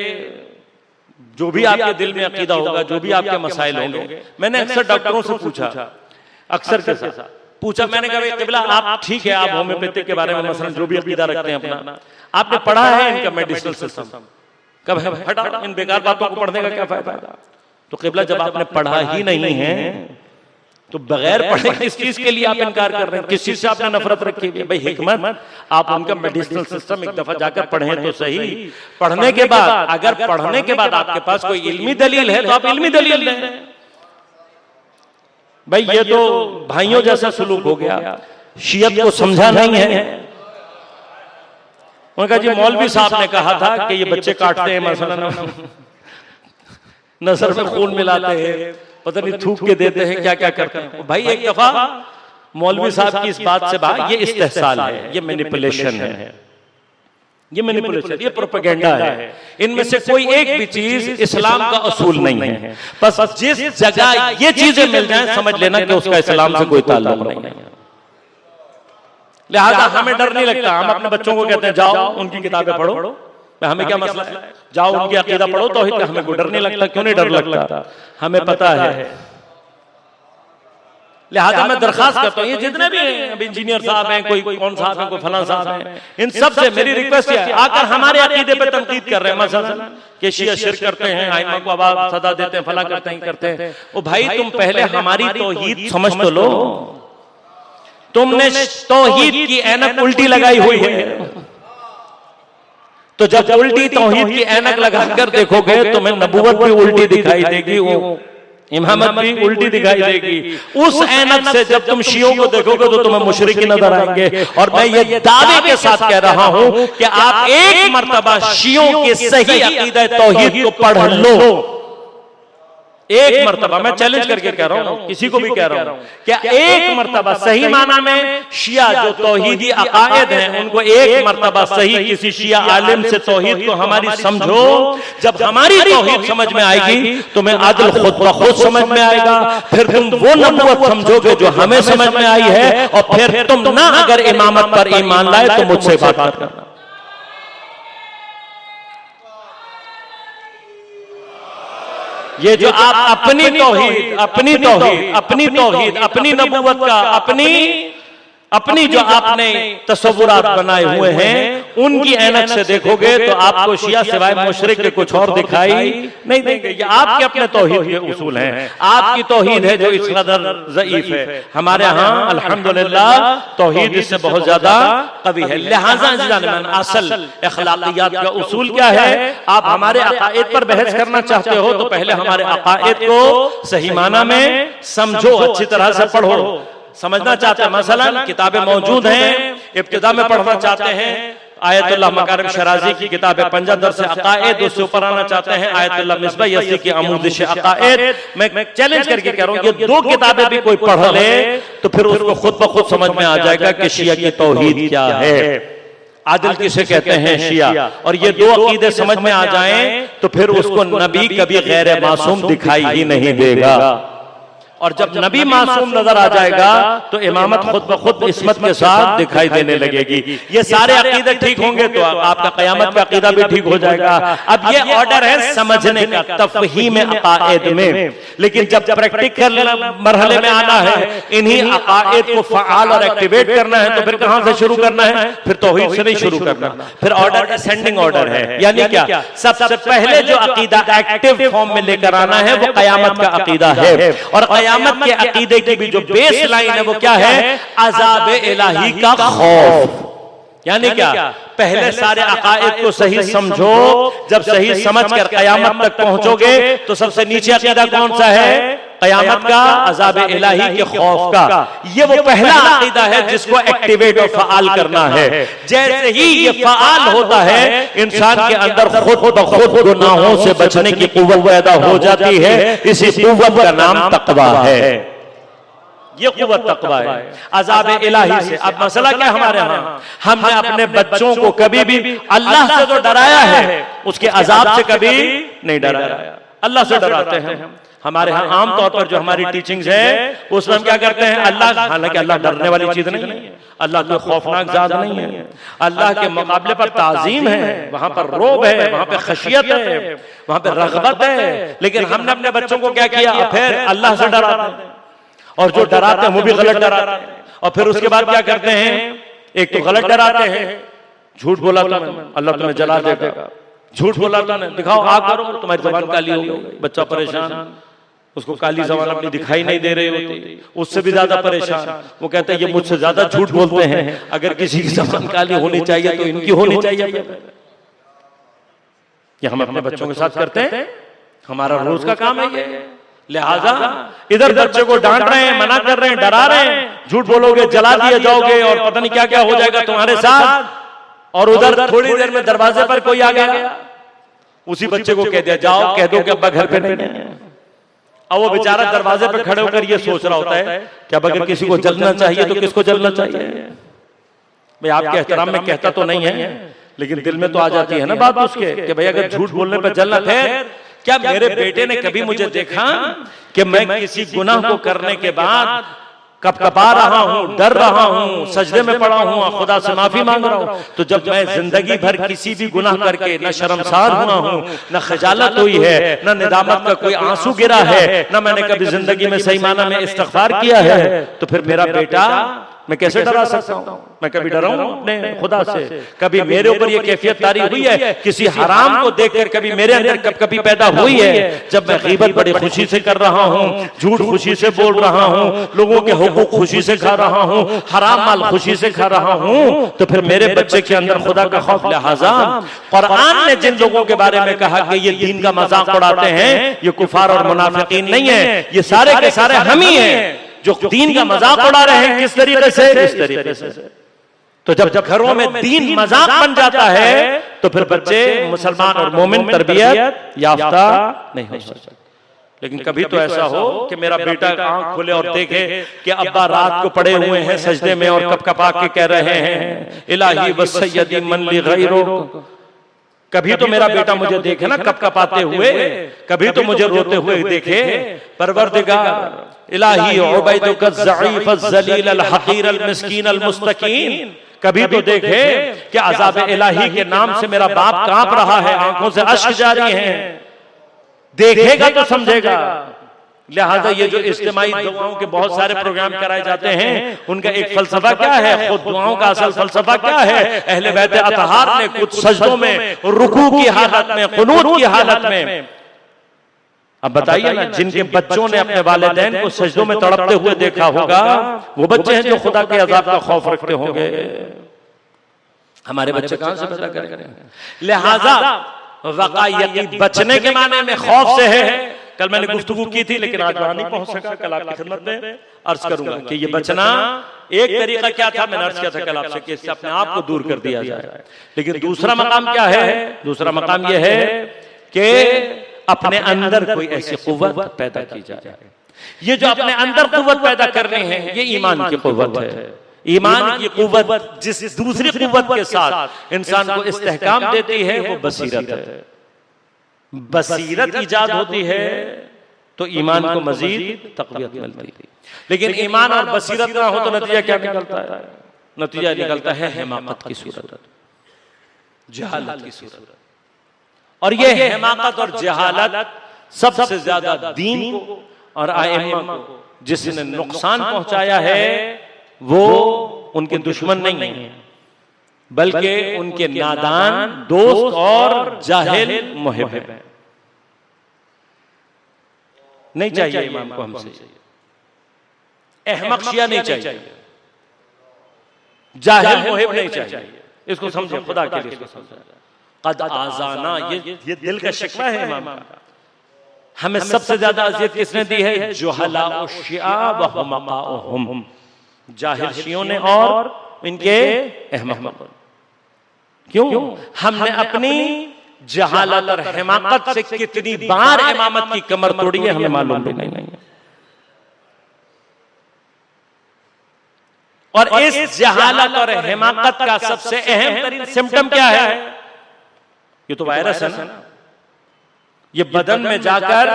जो भी आपके दिल में अकीदा होगा, जो भी आपके मसाइल होंगे, मैंने अक्सर डॉक्टरों से पूछा, अक्सर के साथ पूछा, मैंने कहा क़िबला आप ठीक है, आप होम्योपैथिक के बारे में मसलन जो भी अकीदा रखते हैं अपना, आपने पढ़ा है इनका मेडिसिनल सिस्टम, कब हटा इन बेकार बातों को पढ़ने का क्या फायदा। तो क़िबला जब आपने पढ़ा ही नहीं है तो बगैर पढ़े किस चीज के लिए आप इनकार कर रहे हैं, किस चीज से आपने नफरत रखी है। भाई हिकमत, आप उनका मेडिसिनल सिस्टम एक दफा जाकर पढ़ें तो सही। पढ़ने के बाद अगर पढ़ने के बाद आपके पास कोई इल्मी दलील है तो आप इल्मी दलील दें। भाई ये तो भाइयों जैसा सलूक हो गया, शियत को समझा नहीं है। उन्होंने कहा जी मौलवी साहब ने कहा था कि ये बच्चे काटते हैं, मसलन नसर में खून मिलाते हैं, पता नहीं थूक के देते हैं, क्या क्या करते हैं। भाई एक दफा मौलवी साहब की इस बात से बात, ये इस्तेहसाल है, ये मैनिपुलेशन है, ये मैनिपुलेशन, ये प्रोपेगेंडा है। इनमें से कोई एक भी चीज इस्लाम का असूल नहीं है। बस जिस जगह ये चीजें मिल जाएं समझ लेना कि उसका इस्लाम से कोई ताल्लुक नहीं है। लिहाजा हमें डर नहीं लगता, हम अपने बच्चों को कहते हैं जाओ उनकी किताबें पढ़ो, हमें क्या मसला है, जाओ उनकी अकीदा पढ़ो, तौहीद का हमें कोई डर नहीं लगता। क्यों नहीं डर लगता, हमें पता है। लिहाजा मैं दरखास्त करता हूँ, ये जितने भी अब इंजीनियर साहब हैं, कोई कौन साहब हैं, कोई फलां साहब हैं, इन सब से मेरी रिक्वेस्ट है, आकर हमारे अकीदे पे तनकीद कर रहे हैं, मसलन कि शिया शिर्क करते हैं, आइमा को आवाज सदा देते हैं, फला करते हैं। ओ भाई तुम पहले हमारी तौहीद समझ तो लो। तुमने तौहीद की ऐनक उल्टी लगाई हुई है, तो जब उल्टी तौहीद की ऐनक लगाकर देखोगे तुम्हें नबूवत भी उल्टी दिखाई देगी, वो इमामत भी उल्टी दिखाई देगी। उस ऐनक से जब तुम शियों को देखोगे तो तुम्हें मुशरिक नजर आएंगे। और मैं ये दावे के साथ कह रहा हूं कि आप एक मर्तबा शियों के सही अकीदा तौहीद को पढ़ लो, एक मर्तबा, मैं चैलेंज करके कह रहा हूं, किसी को भी कह रहा हूं, क्या एक मर्तबा सही माना में शिया जो तौहीदी अकायद हैं उनको एक मर्तबा सही किसी शिया आलिम से तौहीद को हमारी समझो। जब हमारी तौहीद समझ में आएगी तुम्हें आदिल खुद ब खुद समझ में आएगा, फिर तुम वो नबूवत समझोगे जो हमें समझ में आई है, और फिर तुम ना अगर इमामत पर ईमान लाए तो मुझसे बात करना। ये जो आप अपनी तौहीद, अपनी नबूवत का, अपनी जो आपने तसव्वुरात बनाए हुए हैं उनकी ऐनक से देखोगे तो आपको शिया सिवाय मुशरिक के कुछ और दिखाई नहीं देंगे। ये आपके अपने तौहीद के उसूल हैं, आपकी तौहीद है जो इस कदर ज़ईफ है। हमारे यहाँ अल्हम्दुलिल्लाह तौहीद इससे बहुत ज्यादा कवी है। लिहाजा असल अखलाकियात का उसूल क्या है? आप हमारे अकायद पर बहस करना चाहते हो तो पहले हमारे अकायद को सही माना में समझो, अच्छी तरह से पढ़ो। समझना चाहते हैं, मसलन किताबें मौजूद हैं, इब्तिदा में पढ़ना चाहते हैं आयतुल्लाह मकारिम शराजी की किताब है पंजादर से अकायद, उससे ऊपर आना चाहते हैं आयतुल्लाह मिसबाह यसी की आमूदिश अकायद। मैं चैलेंज करके कह रहा हूं ये दो किताबें भी कोई पढ़ ले तो फिर उसको खुद ब खुद समझ में आ जाएगा कि शिया की तौहीद क्या है, आदिल किसे कहते हैं शिया। और ये दो अकीदे समझ में आ जाएं तो फिर उसको नबी कभी गैर मासूम दिखाई ही नहीं देगा। और जब नबी मासूम नजर आ जाएगा तो इमामत खुद ब खुद इस्मत के साथ दिखाई देने लगेगी। ये सारे अकीदे ठीक होंगे तो आपका क़यामत का अकीदा भी ठीक हो जाएगा। अब ये ऑर्डर है समझने का, तफ़हीम अक़ाइद में। लेकिन जब प्रैक्टिकल मरहले में आना है, इन्हीं अक़ाइद को फ़आल और एक्टिवेट करना है तो फिर कहां से शुरू करना है? फिर तौहीद से नहीं शुरू करना, फिर ऑर्डर असेंडिंग ऑर्डर है। यानी क्या? सबसे पहले जो अकीदा एक्टिव फॉर्म में लेकर आना है वो क़यामत का अकीदा है। और क़यामत के अकीदे की भी जो बेस लाइन है वो क्या है? अज़ाब इलाही का खौफ। यानी क्या? पहले सारे अकायद को सही समझो, जब सही समझकर क़यामत तक पहुंचोगे तो सबसे नीचे अकीदा कौन सा है? क़यामत का, अज़ाब इलाही के खौफ का। ये वो पहला अकीदा है जिसको एक्टिवेट और फ़आल करना है। जैसे ही ये फ़आल होता है इंसान के अंदर खुद ब खुद गुनाहों से बचने की कुव्वत पैदा हो जाती है। इसी कुव्वत का नाम तक़वा है। ये कुव्वत तक़वा है, अज़ाब इलाही से। अब मसला क्या हमारे यहाँ, हमने अपने बच्चों को कभी भी अल्लाह से तो डराया है, उसके अज़ाब से कभी नहीं डराया। अल्लाह से डराते हैं हमारे यहाँ आमतौर पर जो हमारी टीचिंग्स है उसमें हम क्या करते हैं? अल्लाह, हालांकि अल्लाह डरने वाली चीज नहीं है, अल्लाह कोई खौफनाक ज़ात नहीं है। अल्लाह के मुकाबले पर ताज़ीम है, वहां पर रोब है, वहां पर खशियत है, वहां पर रग़बत है। लेकिन हमने अपने बच्चों को क्या किया? फिर अल्लाह से डराते हैं, और जो डराते हैं वो भी गलत डराते हैं। और फिर उसके बाद क्या करते हैं? एक तो गलत डराते हैं, झूठ बोला तो अल्लाह तुम्हें जला देगा, झूठ बोला तो दिखाओ आग करो तुम्हारी ज़बान काली हो गई, बच्चा परेशान, उसको काली ज़बान अपनी दिखाई नहीं दे रही होती, उससे भी ज्यादा परेशान। वो कहते हैं ये मुझसे ज्यादा झूठ बोलते हैं, अगर किसी की ज़बान काली होनी चाहिए तो इनकी होनी चाहिए। ये हम अपने बच्चों के साथ करते हैं, हमारा रोज का काम है ये। लिहाजा इधर बच्चे को डांट रहे हैं, मना कर रहे हैं, डरा रहे हैं, झूठ बोलोगे जला दिए जाओगे और पता नहीं क्या क्या हो जाएगा तुम्हारे साथ। और उधर थोड़ी देर में दरवाजे पर कोई आ गया, उसी बच्चे को कह दिया जाओ, कह दो कि अब्बा घर पे नहीं है। अब वो बेचारा दरवाजे पे खड़े होकर ये सोच रहा होता है कि अब अगर किसी को जलना चाहिए तो किसको जलना चाहिए? भाई आपके एहतराम में कहता तो नहीं है, लेकिन दिल में तो आ जाती है ना बात उसके कि भाई अगर झूठ बोलने पर जलना। फिर क्या मेरे बेटे ने कभी मुझे देखा कि मैं किसी गुनाह को करने के बाद कपकपा रहा हूं, डर रहा हूं, सजदे में पड़ा हूं, खुदा से माफी मांग रहा हूं? तो जब मैं जिंदगी भर किसी भी गुनाह करके न शर्मसार हुआ हूं, न खजालत हुई है, न निदामत का कोई आंसू गिरा है, न मैंने कभी जिंदगी में सही माना में इस्तिग़फ़ार किया है, तो फिर मेरा बेटा मैं कैसे डरा सकता हूं? मैं कभी डरा हूं अपने खुदा से? कभी मेरे ऊपर ये कैफियत तारी हुई है? किसी हराम को देखकर कभी मेरे अंदर कभी पैदा हुई है? जब मैं गीबत बड़ी खुशी से कर रहा हूं, झूठ खुशी से बोल रहा हूं, लोगों के हुकूक खुशी से खा रहा हूं, हराम माल खुशी से खा रहा हूं, तो फिर मेरे बच्चे के अंदर खुदा का खौफ। लिहाजा कुरान ने जिन लोगों के बारे में कहा कि ये दीन का मजाक उड़ाते हैं, ये कुफार और मुनाफिकीन नहीं है, ये सारे के सारे हम ही हैं जो दीन का मजाक उड़ा रहे हैं। किस तरीके से? इस तरीके से। तो जब घरों में दीन मजाक बन जाता है तो फिर बच्चे मुसलमान और मोमिन तरबियत याफ्ता नहीं हो सकते। लेकिन कभी तो ऐसा हो कि मेरा बेटा आंख खोले और देखे कि अब्बा रात को पड़े हुए हैं सजदे में और कपकपा के कह रहे हैं इलाही व सय्यदी मन ली गैरो। कभी तो मेरा बेटा मुझे देखे ना कपकपाते हुए, कभी तो मुझे रोते हुए देखे। परवरदिगार इलाही उबैदुक ज़ईफ़ ज़लील अल हक़ीर अल मिस्कीन अल मुस्तकीन, कभी तो देखे कि अज़ाब इलाही के नाम से मेरा बाप कांप रहा है, आंखों से अश्क जारी हैं। देखेगा तो समझेगा। लिहाजा ये जो इज्तिमाई दुआओं के बहुत सारे प्रोग्राम कराए जाते हैं, उनका एक फलसफा क्या है, खुद दुआओं का असल फलसफा क्या है। अहले बैत अतहार ने कुछ सजदों में, रुकू की हालत में, कुनूत की हालत में, अब बताइए ना, जिनके बच्चों ने अपने वालिदैन को सजदों में तड़पते हुए देखा होगा, वो बच्चे हैं जो खुदा के अजाब का खौफ रखते होंगे। हमारे बच्चे कहां से पैदा करेंगे। लिहाजा वक़ायती बचने के माने में खौफ से है। कल मैंने गुफ्तगू की थी लेकिन आज वहां नहीं पहुंच सका। कल आपकी खिदमत में अर्ज करूंगा कि ये बचना एक तरीका क्या था, मैंने अर्ज किया था कल आपसे कि इससे अपने आप को दूर कर दिया जाए। लेकिन दूसरा मकाम क्या है, दूसरा मकाम यह है कि अपने अंदर कोई ऐसी कुव्वत पैदा की जाए। ये जो अपने अंदर कुव्वत पैदा करनी है, ये ईमान की कुव्वत है। ईमान की कुव्वत जिस दूसरी कुव्वत के साथ इंसान को इस्तेहकाम देती है, वो बसीरत है। बसीरत इजाद होती है तो ईमान को मजीद तक़वियत मिलती है। लेकिन ईमान और बसीरत ना हो तो नतीजा क्या निकलता है, नतीजा निकलता है हिमाकत की सूरत, जहालत की सूरत। और ये हिमाकत और जहालत सबसे ज्यादा दीन को और आइम्मा को जिसने नुकसान पहुंचाया है, वो उनके दुश्मन नहीं है, बल्कि उनके नादान दोस्त और जाहिल मुहिब हैं। नहीं चाहिए इमाम को हमसे, अहमक शिया नहीं चाहिए, जाहिल मुहिब नहीं चाहिए। इसको समझे, खुदा के लिए इसको समझे। कद आजाना, ये दिल का शिकवा है इमाम का। हमें सबसे ज्यादा अजियत किसने दी है, जुहला शिया व हुमकाहुम, जाहिल शियों ने और इनके अहमक। क्यों? हमने अपनी जहालत और हिमाकत से कितनी बार इमामत की कमर तोड़ी है, हमें मालूम भी नहीं है। और इस जहालत और हिमाकत का सबसे अहम तरीन सिम्टम क्या है, ये तो वायरस है ना, ये बदन में जाकर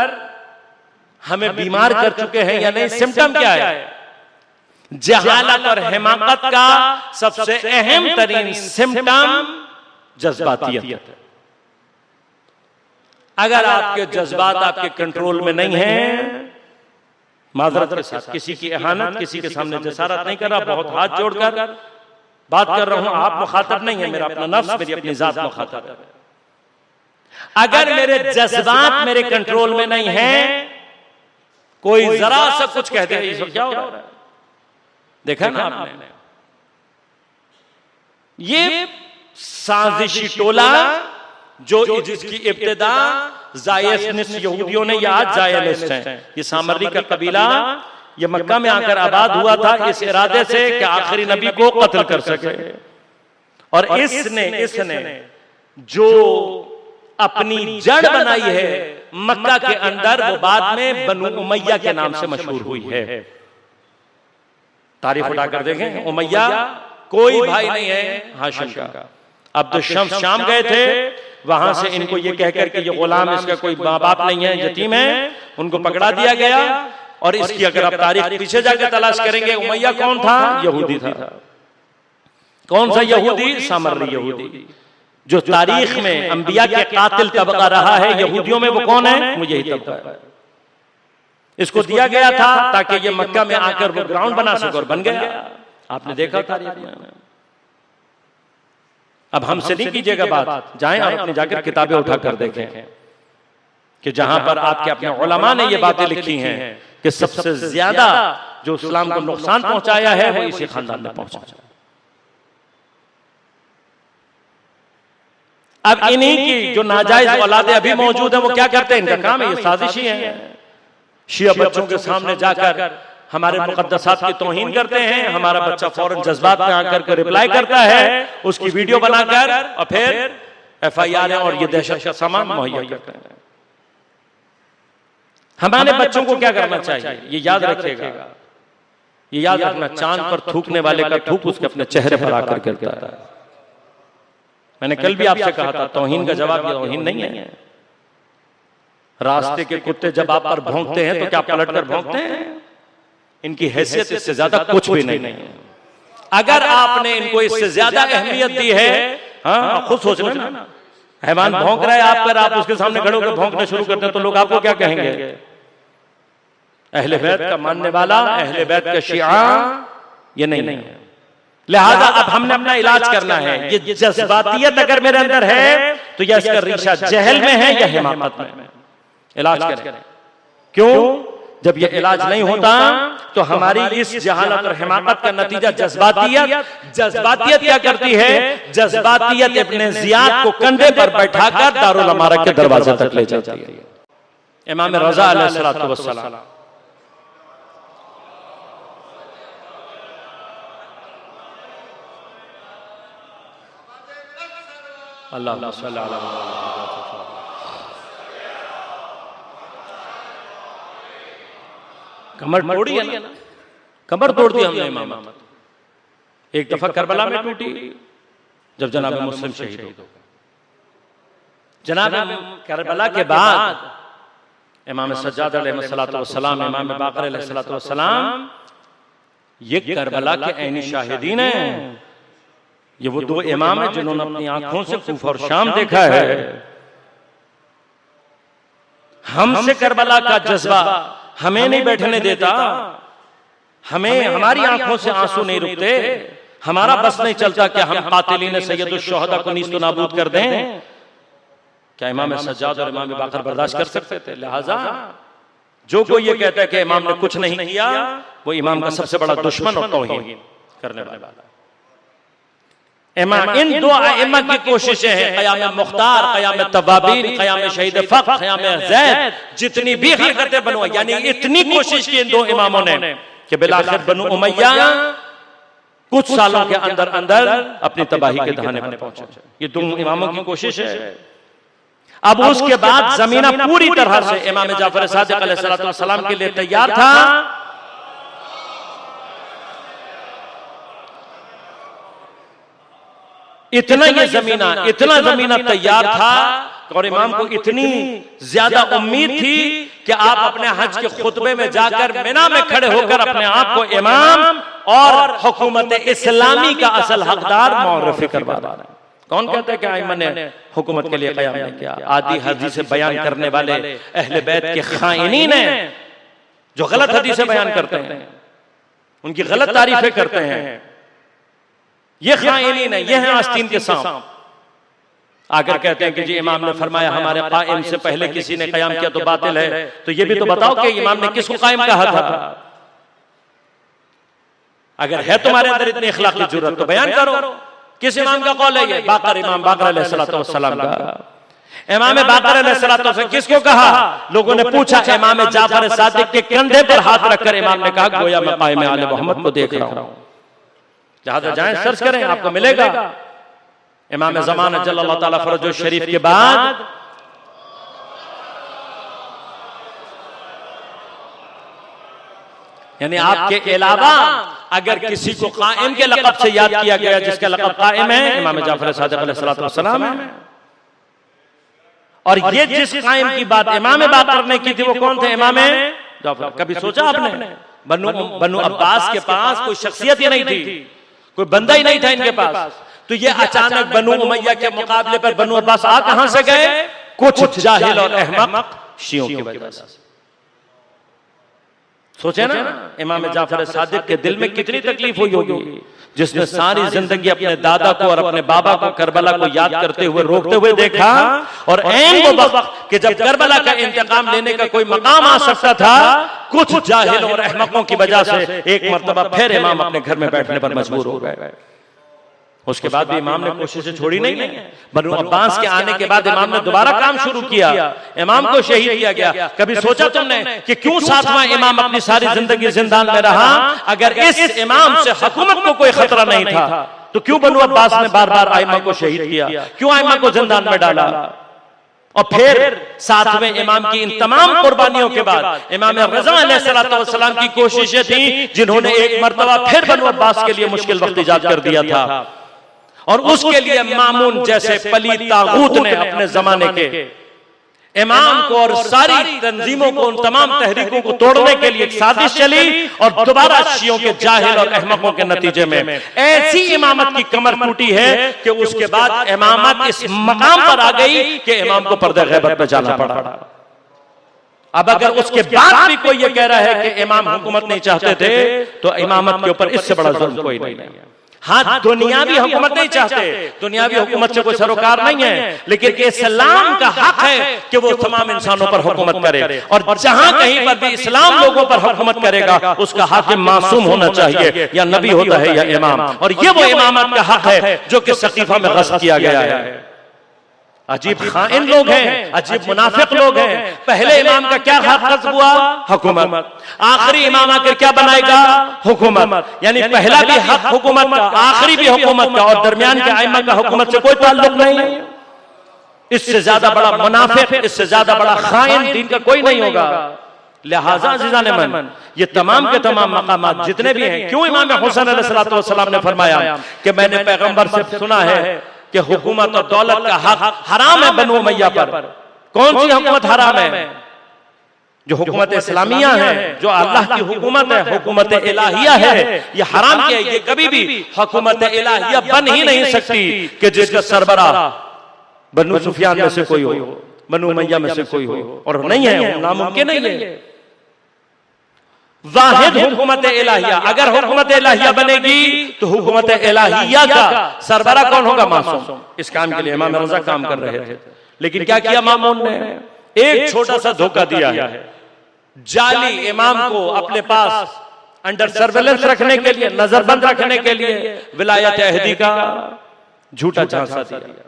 हमें बीमार कर चुके हैं या नहीं। सिम्टम क्या है, जहालत और हिमाकत का सबसे अहम तरीन सिम्टम जज्बातियत। अगर आपके जज्बात आपके कंट्रोल में नहीं है, माजरत के साथ किसी की एहानत, किसी के सामने जसारत नहीं कर रहा, बहुत हाथ जोड़कर बात कर रहा हूं, आप मुखातब नहीं है, मेरा अपना नफ्स, मेरी अपनी जात मुखातब है। अगर मेरे जज्बात मेरे कंट्रोल में नहीं है, कोई जरा सा कुछ कहते हैं, इस वक्त क्या हो रहा है, देखा ना आपने, ये साजिशी टोला जो जिसकी इब्तिदा ज़ायनिस्ट यहूदियों ने, या आज ज़ायनिस्ट हैं, ये सामरी का कबीला, ये मक्का में आकर आबाद हुआ था इस इरादे से कि आखिरी नबी को कत्ल कर सके। और इसने जो अपनी जड़ बनाई है मक्का के अंदर, वो बाद में बनु उमैया के नाम से मशहूर हुई है। तारीफ उठाकर देखें, उमैया कोई भाई नहीं है हाशिम का। अब्दुल शम्स शाम गए थे, वहां से इनको ये कहकर कि ये गुलाम, इसका कोई माँ बाप नहीं है, यतीम है, उनको पकड़ा दिया गया। और इसकी अगर आप तारीख पीछे जाकर तलाश करेंगे, उमैया कौन था, यहूदी था। कौन सा यहूदी, सामरी यहूदी, जो तारीख में अंबिया के कातिल तबका रहा है। यहूदियों में वो कौन है, वो यही तबका है। इसको दिया गया था ताकि ये मक्का में आकर वो ग्राउंड बना सके, और बन गया। आपने देखा तारीख में। अब हमसे नहीं कीजिएगा बात, जाएं और अपनी जाकर किताबें उठाकर देखें कि जहां पर आपके अपने उलमा ने ये बातें लिखी हैं कि सबसे ज्यादा जो इस्लाम को नुकसान पहुंचाया है, वो इसी खानदान ने पहुंचाया। अब इन्हीं की जो नाजायज औलादे अभी मौजूद है, वो क्या करते हैं, इनका काम है, ये साजिशी है। शिया बच्चों के सामने जाकर हमारे मुकद्दसात की तौहीन करते हैं। हमारा बच्चा फौरन जज्बात में आकर के रिप्लाई करता है, उसकी वीडियो बनाकर, और फिर FIR और ये दहशत का सामान मुहैया करते हैं। हमारे बच्चों को क्या करना चाहिए ये याद रखिएगा, ये याद रखना, चांद पर थूकने वाले का थूक उसके अपने चेहरे पर आकर गिरता है। मैंने कल भी आपसे कहा था, तौहीन का जवाब ये तौहीन नहीं है। रास्ते के कुत्ते जब आप पर भौंकते हैं तो क्या पलट कर भौंकते हैं? इनकी हैसियत इससे ज्यादा कुछ भी नहीं है। अगर आपने इनको इससे ज्यादा अहमियत दी है, हाँ खुद सोच लेना, हैवान भौंक रहा है आप पर, आप उसके सामने खड़े होकर भौंकना शुरू करते हैं तो लोग आपको क्या कहेंगे? अहले बैत का मानने वाला, अहले बैत का शिया ये नहीं है। लिहाजा अब हमने अपना इलाज करना है। ये जज्बातियत अगर मेरे अंदर है तो यह इसका रीशा जहल में है या हिमाकत में। इलाज करें। क्यों? जब ये इलाज नहीं होता तो हमारी इस जहालत और हिमाकत का नतीजा जज्बातियत क्या करती है? जज्बातियत अपने जियाद को कंधे पर बैठाकर दारुल अमारा के दरवाजे तक ले जाती है। इमाम रज़ा अलैहिस्सलातु वस्सलाम अल्लाहुम्मा सल्ली अला कमर तोड़ी है ना, कमर तोड़ दी हमने इमामत। एक दफा करबला में टूटी जब जनाब मुस्लिम शहीद हो गए। जनाब करबला के बाद इमाम सज्जाद अलैहिस्सलातु वस्सलाम, इमाम बाक़र अलैहिस्सलातु वस्सलाम ये करबला के ऐनी शाहिदीन हैं। ये वो दो इमाम हैं जिन्होंने अपनी आंखों से कूफा और शाम देखा है। हमसे करबला का जज्बा हमें नहीं बैठने देता, हमें हमारी आंखों से आंसू नहीं रुकते, हमारा बस नहीं चलता कि हम कातिलीन सैयदुश शुहदा को नीस्त नाबूद कर दें। क्या इमाम सज्जाद और इमाम बाक़र बर्दाश्त कर सकते थे? लिहाजा जो कोई ये कहता है कि इमाम ने कुछ नहीं किया वो इमाम का सबसे बड़ा दुश्मन और तौहीन करने वाला। इन दो इमाम की कोशिशें हैं, क़याम मुख्तार, क़याम तवाबीन, क़याम शहीद फ़ख्र, क़याम ज़ैद, जितनी भी हरकतें बनवाई, यानी इतनी कोशिश की इन दो इमामों ने कि बिलाखिर बनु उमय्या कुछ सालों के अंदर अंदर अपनी तबाही के दहाने पर पहुंचे। ये दो इमामों की कोशिश है। अब उसके बाद ज़मीना पूरी तरह से इमाम जाफर सादिक़ अलैहिस्सलातु वस्सलाम के लिए तैयार था। इतना जमीना तैयार था और इमाम को इतनी ज्यादा उम्मीद थी कि आप अपने हज के खुतबे में जाकर मिना में खड़े होकर अपने आप को इमाम और हुकूमत इस्लामी का असल हकदार मुअर्रफ़ी करवा रहे हैं। कौन कहता है कि आइम्मा ने हुकूमत के लिए क़याम नहीं किया? आदि हदीसें बयान करने वाले अहले बैत के खाइनीन हैं जो गलत हदीसें बयान करते हैं, उनकी गलत तारीफें करते हैं। ये खाइनीन है, ये हैं आस्तीन के सांप। आकर कहते हैं कि जी इमाम ने फरमाया हमारे कायम से पहले किसी ने कयाम किया तो बातिल है। तो ये भी तो बताओ कि इमाम ने किसको कायम कहा था? अगर है तुम्हारे अंदर इतनी इखलाक की जरूरत तो बयान करो, किस इमाम का कौल है ये? बाक़र, इमाम बाक़र अलैहिस्सलातु वस्सलाम का। इमाम बाक़र अलैहिस्सलातु वस्सलाम किसको कहा? लोगों ने पूछा। इमाम जाफर सादिक़ के कंधे पर हाथ रखकर इमाम ने कहा गोया मैं क़ाइम आले मोहम्मद को देख रहा हूं। जहां जाएं सर्च करें आपको मिलेगा। इमाम ज़माना जल्लल्लाहु ताला फरजो शरीफ के बाद यानी आपके अलावा अगर किसी को कायम के लक़ब से याद किया गया जिसका लक़ब कायम है, इमाम जाफर सादिक़ अलैहिस्सलातु वस्सलाम है। और ये जिस कायम की बात इमाम बाक़र ने की थी वो कौन थे? इमाम जाफर। कभी सोचा आपने बनु अब्बास के पास कोई शख्सियत ही नहीं थी, कोई बंदा ही नहीं था इनके पास, तो ये अचानक बनु उमय्या के मुकाबले पर बनु अब्बास आ कहां से गए? कुछ जाहिल और अहमक शियों की वजह से। सोचे ना इमाम जाफर सादिक़ के दिल में कितनी तकलीफ हुई होगी, जिसने सारी जिंदगी अपने दादा को और अपने बाबा को करबला को याद करते हुए रोकते हुए देखा, और ऐन वो वक्त कि जब करबला का इंतकाम लेने का कोई मकाम आ सकता था, कुछ जाहिल और अहमकों की वजह से एक मर्तबा फिर इमाम अपने घर में बैठने पर मजबूर हो गए। उसके बाद भी इमाम ने कोशिशें छोड़ी नहीं। बनु अब्बास के आने के बाद इमाम ने दोबारा काम शुरू किया, इमाम को शहीद किया गया। कभी सोचा तुमने कि क्यों सातवां इमाम अपनी सारी जिंदगी जिंदान में रहा? अगर इस इमाम से हुकूमत को कोई खतरा नहीं था तो क्यों बनु अब्बास ने बार बार आइमा को शहीद किया? क्यों आइमा को जिंदान में डाला? और फिर साथ में इमाम की इन तमाम कुर्बानियों के बाद इमाम रज़ा अलैहिस्सलाम की कोशिशें थी, जिन्होंने एक मर्तबा फिर बनु अब्बास के लिए मुश्किल वक्त ईजाद कर दिया था, और उसके लिए मामून जैसे पलीद तागूत ने अपने जमाने के इमाम को और सारी तंजीमों को, उन तमाम तहरीकों को तोड़ने के लिए एक साजिश चली, और दोबारा शियों के जाहिल और अहमकों के नतीजे में ऐसी इमामत की कमर टूटी है कि उसके बाद इमामत इस मकाम पर आ गई कि इमाम को पर्दे गैबत में जाना पड़ा। अब अगर उसके बाद भी कोई ये कह रहा है कि इमाम हुकूमत नहीं चाहते थे, तो इमामत के ऊपर इससे बड़ा जुल्म कोई नहीं है। हाँ, दुनियावी हुकूमत नहीं चाहते, दुनियावी हुकूमत से कोई सरोकार नहीं है, लेकिन इस्लाम का हक है कि वो तमाम इंसानों पर हुकूमत करे, और जहां कहीं पर भी इस्लाम लोगों पर हुकूमत करेगा उसका हाकिम मासूम होना चाहिए, या नबी होता है या इमाम, और ये वो इमामत का हक है जो कि सकीफा में गस्ब किया गया है। अजीब खाइन लोग हैं, अजीब मुनाफिक लोग हैं। पहले इमाम का क्या हक हुआ? हुकूमत। आखिरी इमाम आकर क्या बनाएगा? हुकूमत। यानी पहला भी हक हुकूमत का, आखिरी भी हुकूमत का, और दरमियान के आइमा का हुकूमत से कोई ताल्लुक नहीं है। इससे ज्यादा बड़ा मुनाफिक, इससे ज्यादा बड़ा खाइन दीन का कोई नहीं होगा। लिहाजा अज़ीज़ान मन, ये तमाम के तमाम मकामात जितने भी हैं, क्यों इमाम हुसैन अलैहिस्सलाम ने फरमाया कि मैंने पैगंबर से सुना है कि हुकूमत और दौलत का हक हराम है बनु उमैया पर। कौन सी हुकूमत हराम है? जो हुकूमत इस्लामिया है, जो अल्लाह की हुकूमत है, हुकूमत इलाहिया है, ये हराम किया है। ये कभी भी हुकूमत इलाहिया बन ही नहीं सकती कि जिसका सरबराह बनु सुफियान में से कोई हो, बनु उमैया में से कोई हो, और नहीं है, नामुमकिन नहीं है। वाहिद हुकूमत इलाहिया, अगर हुकूमत इलाहिया बनेगी तो हुकूमत इलाहिया का सरबराह कौन होगा? मासूम। इस काम के लिए इमाम रज़ा काम कर रहे थे, लेकिन क्या किया मामून ने? एक छोटा सा धोखा दिया है, जाली इमाम को अपने पास अंडर सर्वेलेंस रखने के लिए, नजरबंद रखने के लिए विलायत अहदी का झूठा झांसा दिया।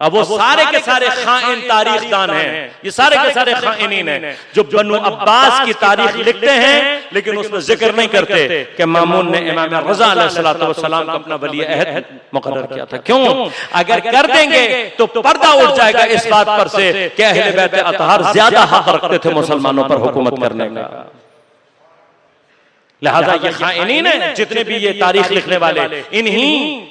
अब वो सारे के सारे खाइन तारीखदान हैं, ये सारे के सारे खाइनीन हैं जो बनु अब्बास की तारीख लिखते हैं, लेकिन उसमें जिक्र नहीं करते कि मामून ने इमाम रज़ा अलैहिस्सलाम को अपना वली अहद मुकर्रर किया था। क्यों? अगर कर देंगे तो पर्दा उठ जाएगा इस बात पर से कि अहले बैत अतहार ज्यादा हक रखते थे मुसलमानों पर हुकूमत करने का। लिहाजा ये खाइनीन हैं जितने भी ये तारीख लिखने वाले, इन्हीं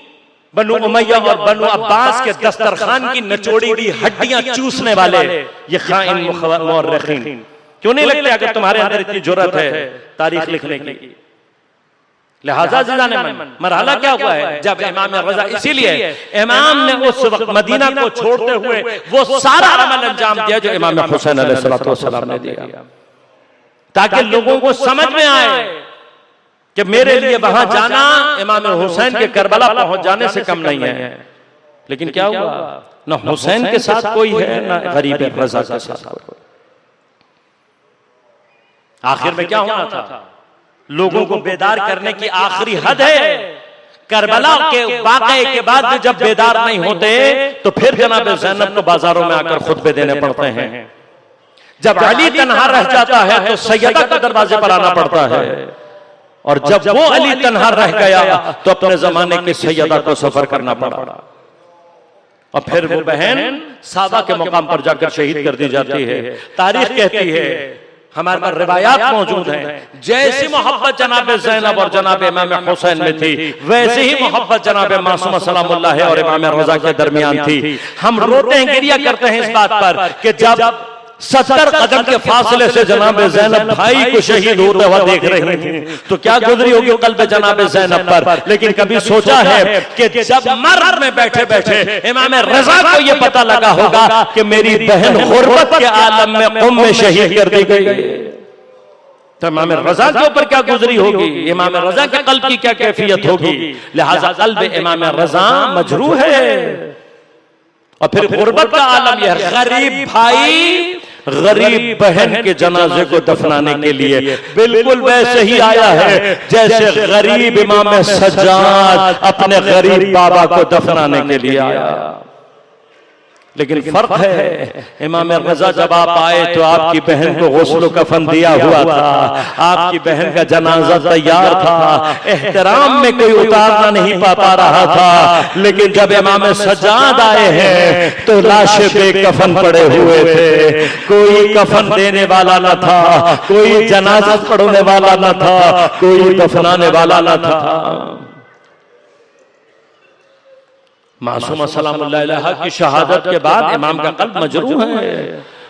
बनु उमैया और बनु अब्बास के दस्तरखान की नचोड़ी हुई हड्डियां चूसने वाले ये खाइन मुअर्रिखीन। क्यों नहीं लगते अगर तुम्हारे अंदर इतनी जुर्रत है तारीख लिखने की? लिहाजा ज़िलाने मन मरहला क्या हुआ है जब इमाम रज़ा, इसीलिए इमाम ने उस वक्त मदीना को छोड़ते हुए वो सारा अमल अंजाम दिया जो इमाम हुसैन अलैहिस्सलाम ने दिया, ताकि लोगों को समझ में आए कि मेरे लिए वहां जाना इमाम हुसैन के करबला पहुंच जाने से कम नहीं है। लेकिन क्या हुआ? ना हुसैन के साथ कोई है, ना गरीब रज़ा के साथ कोई। आखिर में क्या होना था? लोगों को बेदार करने की आखिरी हद है। करबला के वाक़े के बाद भी जब बेदार नहीं होते तो फिर जनाब ज़ैनब को बाजारों में आकर खुतबे देने पड़ते हैं। जब अली तन्हा रह जाता है तो सैयदा के दरवाजे पर आना पड़ता है, और जब वो अली तन्हा रह गया तो अपने जमाने की सैयदा को सफर करना पड़ा, और फिर वो बहन सादा के मुकाम पर जाकर शहीद कर दी जाती है। तारीख कहती है, हमारे पास रिवायात मौजूद हैं, जैसी मोहब्बत जनाब ज़ैनब और जनाब इमाम हुसैन में थी वैसे ही मोहब्बत जनाब मासूमा सलामुल्लाह और इमाम रज़ा के दरमियान थी। हम रोते हैं, गिरिया करते हैं इस बात पर कि जब 70 कदम के फासले से जनाब ज़ैनब भाई को शहीद होता हुआ देख रही थी तो क्या गुजरी होगी कल्ब जनाब ज़ैनब पर। लेकिन कभी सोचा है कि जब मर्द में बैठे बैठे इमाम रज़ा को यह पता लगा होगा कि मेरी बहन गुर्बत के आलम में क़ौम में शहीद कर दी गई, तो इमाम रज़ा के ऊपर क्या गुजरी होगी, इमाम रज़ा के कल्ब की क्या कैफियत होगी। लिहाजा कल्ब इमाम रज़ा मजरूह है। और फिर गुर्बत का आलम यह, गरीब भाई गरीब बहन के जनाजे को दफनाने के लिए बिल्कुल वैसे ही आया है जैसे गरीब इमाम सज्जाद अपने गरीब बाबा को दफनाने के लिए आया। लेकिन फर्क है, इमाम रज़ा जब आप आए तो आपकी बहन को गुस्ल कफन दिया हुआ था, आपकी बहन का जनाजा तैयार था, एहतराम में कोई उतारना नहीं पा रहा था। लेकिन जब इमाम सज्जाद आए हैं तो लाशें बेकफन पड़े हुए थे, कोई कफन देने वाला न था, कोई जनाजा पढ़ने वाला न था, कोई दफनाने वाला न था। मासूमा सलामुल्लाह अलैहा की शहादत के बाद इमाम का कल्ब मजरूह है,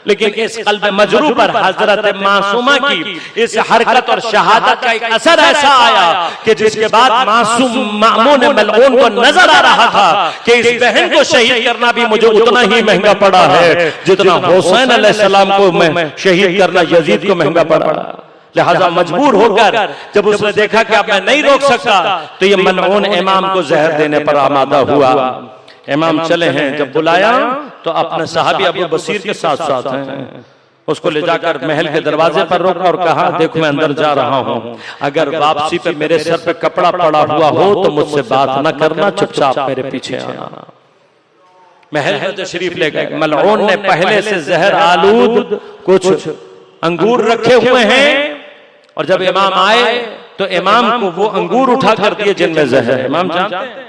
लेकिन इस कल्ब मजरूह पर हजरत मासूमा की इस हरकत और शहादत का एक असर ऐसा आया कि जिसके बाद मासूम मामून मलऊन को नजर आ रहा था कि इस बहन को शहीद करना भी मुझे उतना ही महंगा पड़ा है जितना हुसैन अलैहिस्सलाम को मैं शहीद करना यजीद को महंगा पड़ा। लिहाजा मजबूर होकर जब उसने देखा कि अब मैं नहीं रोक सकता तो ये मलऊन इमाम को जहर देने पर आमादा हुआ। इमाम चले हैं, जब बुलाया तो अपने सहाबी अबू बसीर के साथ साथ हैं, उसको ले जाकर महल के दरवाजे पर रोका और कहा देखो मैं अंदर जा रहा हूँ, अगर वापसी पे मेरे सर पे कपड़ा पड़ा हुआ हो तो मुझसे बात न करना, चुपचाप मेरे पीछे आना। महल में तशरीफ ले गए। मलऊन ने पहले से जहर आलूद कुछ अंगूर रखे हुए हैं और जब इमाम आए तो इमाम को वो अंगूर उठा कर दिए जिनमें जहर है। इमाम जानते हैं,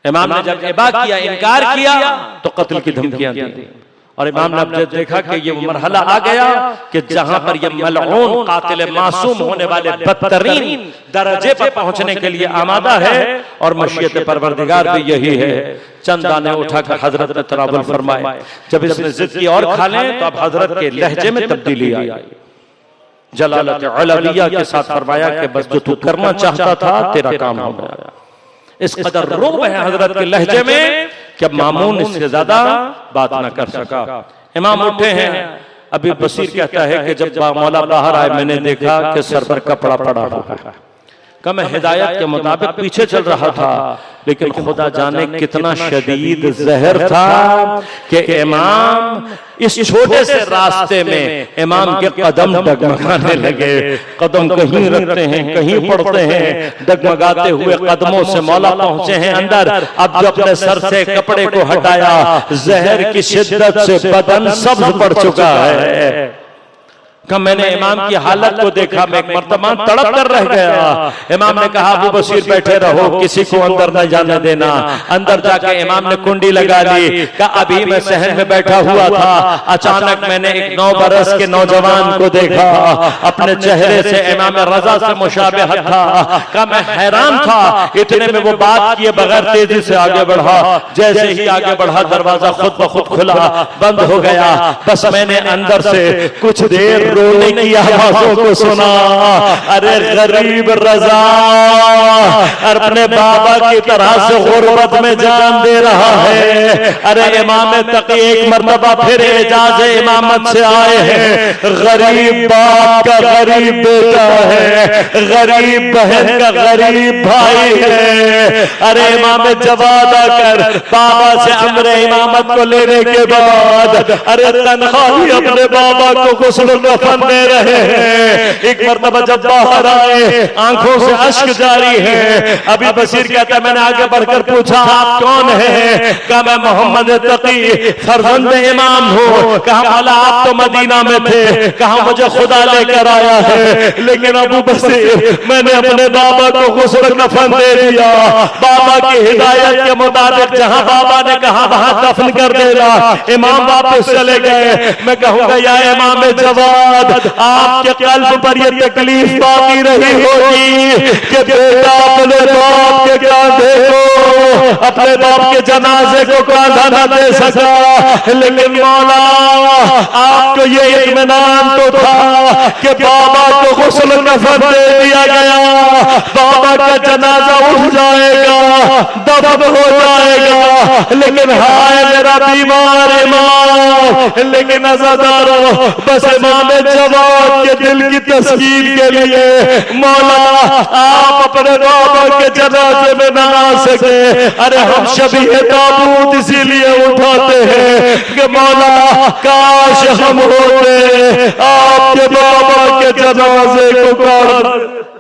इमाम ने जब इबा किया, इनकार किया तो कत्ल की धमकियां दी। और इमाम ने जब देखा कि ये मरहला आ गया कि जहां पर ये मलऊन कातिल मासूम होने वाले बदतरीन दर्जे पर पहुंचने के लिए आमादा है और मशीयत परवरदिगार भी यही है, चंद दाने उठाकर हजरत ने तनावुल फरमाए। जब इसने जिद की और खा लें तो अब हजरत के लहजे में तब्दीली आई, जलालत अलविया के साथ फरमाया कि बस जो तू करना चाहता था तेरा काम हो गया। इस कदर रोब है हजरत के लहजे में कि मामून इससे ज्यादा बात ना कर सका। इमाम उठे हैं, अभी बसीर कहता है कि जब मौला बाहर आए मैंने देखा कि सर पर कपड़ा पड़ा हुआ है। मैं हिदायत के मुताबिक पीछे चल रहा था, लेकिन खुदा जाने कितना शदीद जहर था कि इमाम इस छोटे से रास्ते में इमाम के कदम डगमगाने लगे। कदम कहीं रखते हैं, कहीं पड़ते हैं, डगमगाते हुए कदमों से मौला पहुंचे हैं अंदर। अब जब अपने सर से कपड़े को हटाया, जहर की शिद्दत से बदन सब्ज पड़ चुका है। कब मैंने इमाम की हालत को देखा, मैं एक मर्तबा तड़प कर रह गया। इमाम ने कहा अबू बसीर बैठे रहो, किसी को अंदर न जाने देना। अंदर जाके इमाम ने कुंडी लगा ली। कहा अभी मैं सहन में बैठा हुआ था, अचानक मैंने एक 9 बरस के नौजवान को देखा, अपने चेहरे से इमाम रज़ा से मुशाबिहत था। कहा मैं हैरान था, इतने में वो बात किए बगैर तेजी से आगे बढ़ा। जैसे ही आगे बढ़ा दरवाजा खुद ब खुद खुला, बंद हो गया। बस मैंने अंदर से कुछ देर रोने की आवाजों को सुना। अरे गरीब रज़ा अपने बाबा की तरह से गुर्बत में जान दे रहा है। अरे इमाम तकी एक मर्तबा फिर एजाज इमामत से आए हैं। गरीब बाप का गरीब बेटा है, गरीब बहन का गरीब भाई है। अरे इमाम जवाद आकर बाबा से अम्र इमामत को लेने के बाद अरे तनख्वाही अपने बाबा को गुस्ल दे रहे हैं। एक मर्तबा जब बाहर आए, आंखों से अश्क जारी है। अभी बसीर कहता है मैंने आगे बढ़कर पूछा आप कौन हैं? कहा मैं मोहम्मद तकी फरजंद इमाम हूँ। कहा मौला आप तो मदीना में थे। कहा मुझे खुदा लेकर आया है, लेकिन अबू बसीर मैंने अपने बाबा को गुस्ल कफन दे दिया। बाबा की हिदायत के मुताबिक जहाँ बाबा ने कहा वहां दफन कर देना। इमाम वापस चले गए। मैं कहूंगा या इमाम जवाद आपके कल्ब पर यह तकलीफ बाकी रही होगी कि बेटा अपने बाप के कांधे को, अपने बाप के जनाजे को कांधा न दे सका। लेकिन मौला आपको ये इत्मीनान तो था कि बाबा को गुस्ल कफन दे दिया गया, बाबा का जनाजा उठ जाएगा, दफन हो जाएगा। लेकिन हाय मेरा बीमार इमाम, लेकिन अज़ादारों बस इमाम जवाद के दिल की तस्कीन के लिए मौला आप अपने बाबा के जनाजे में ना आ सके। अरे हम शबीह ताबूत इसीलिए उठाते हैं कि मौला काश हम होते आपके बाबा के जनाजे को काट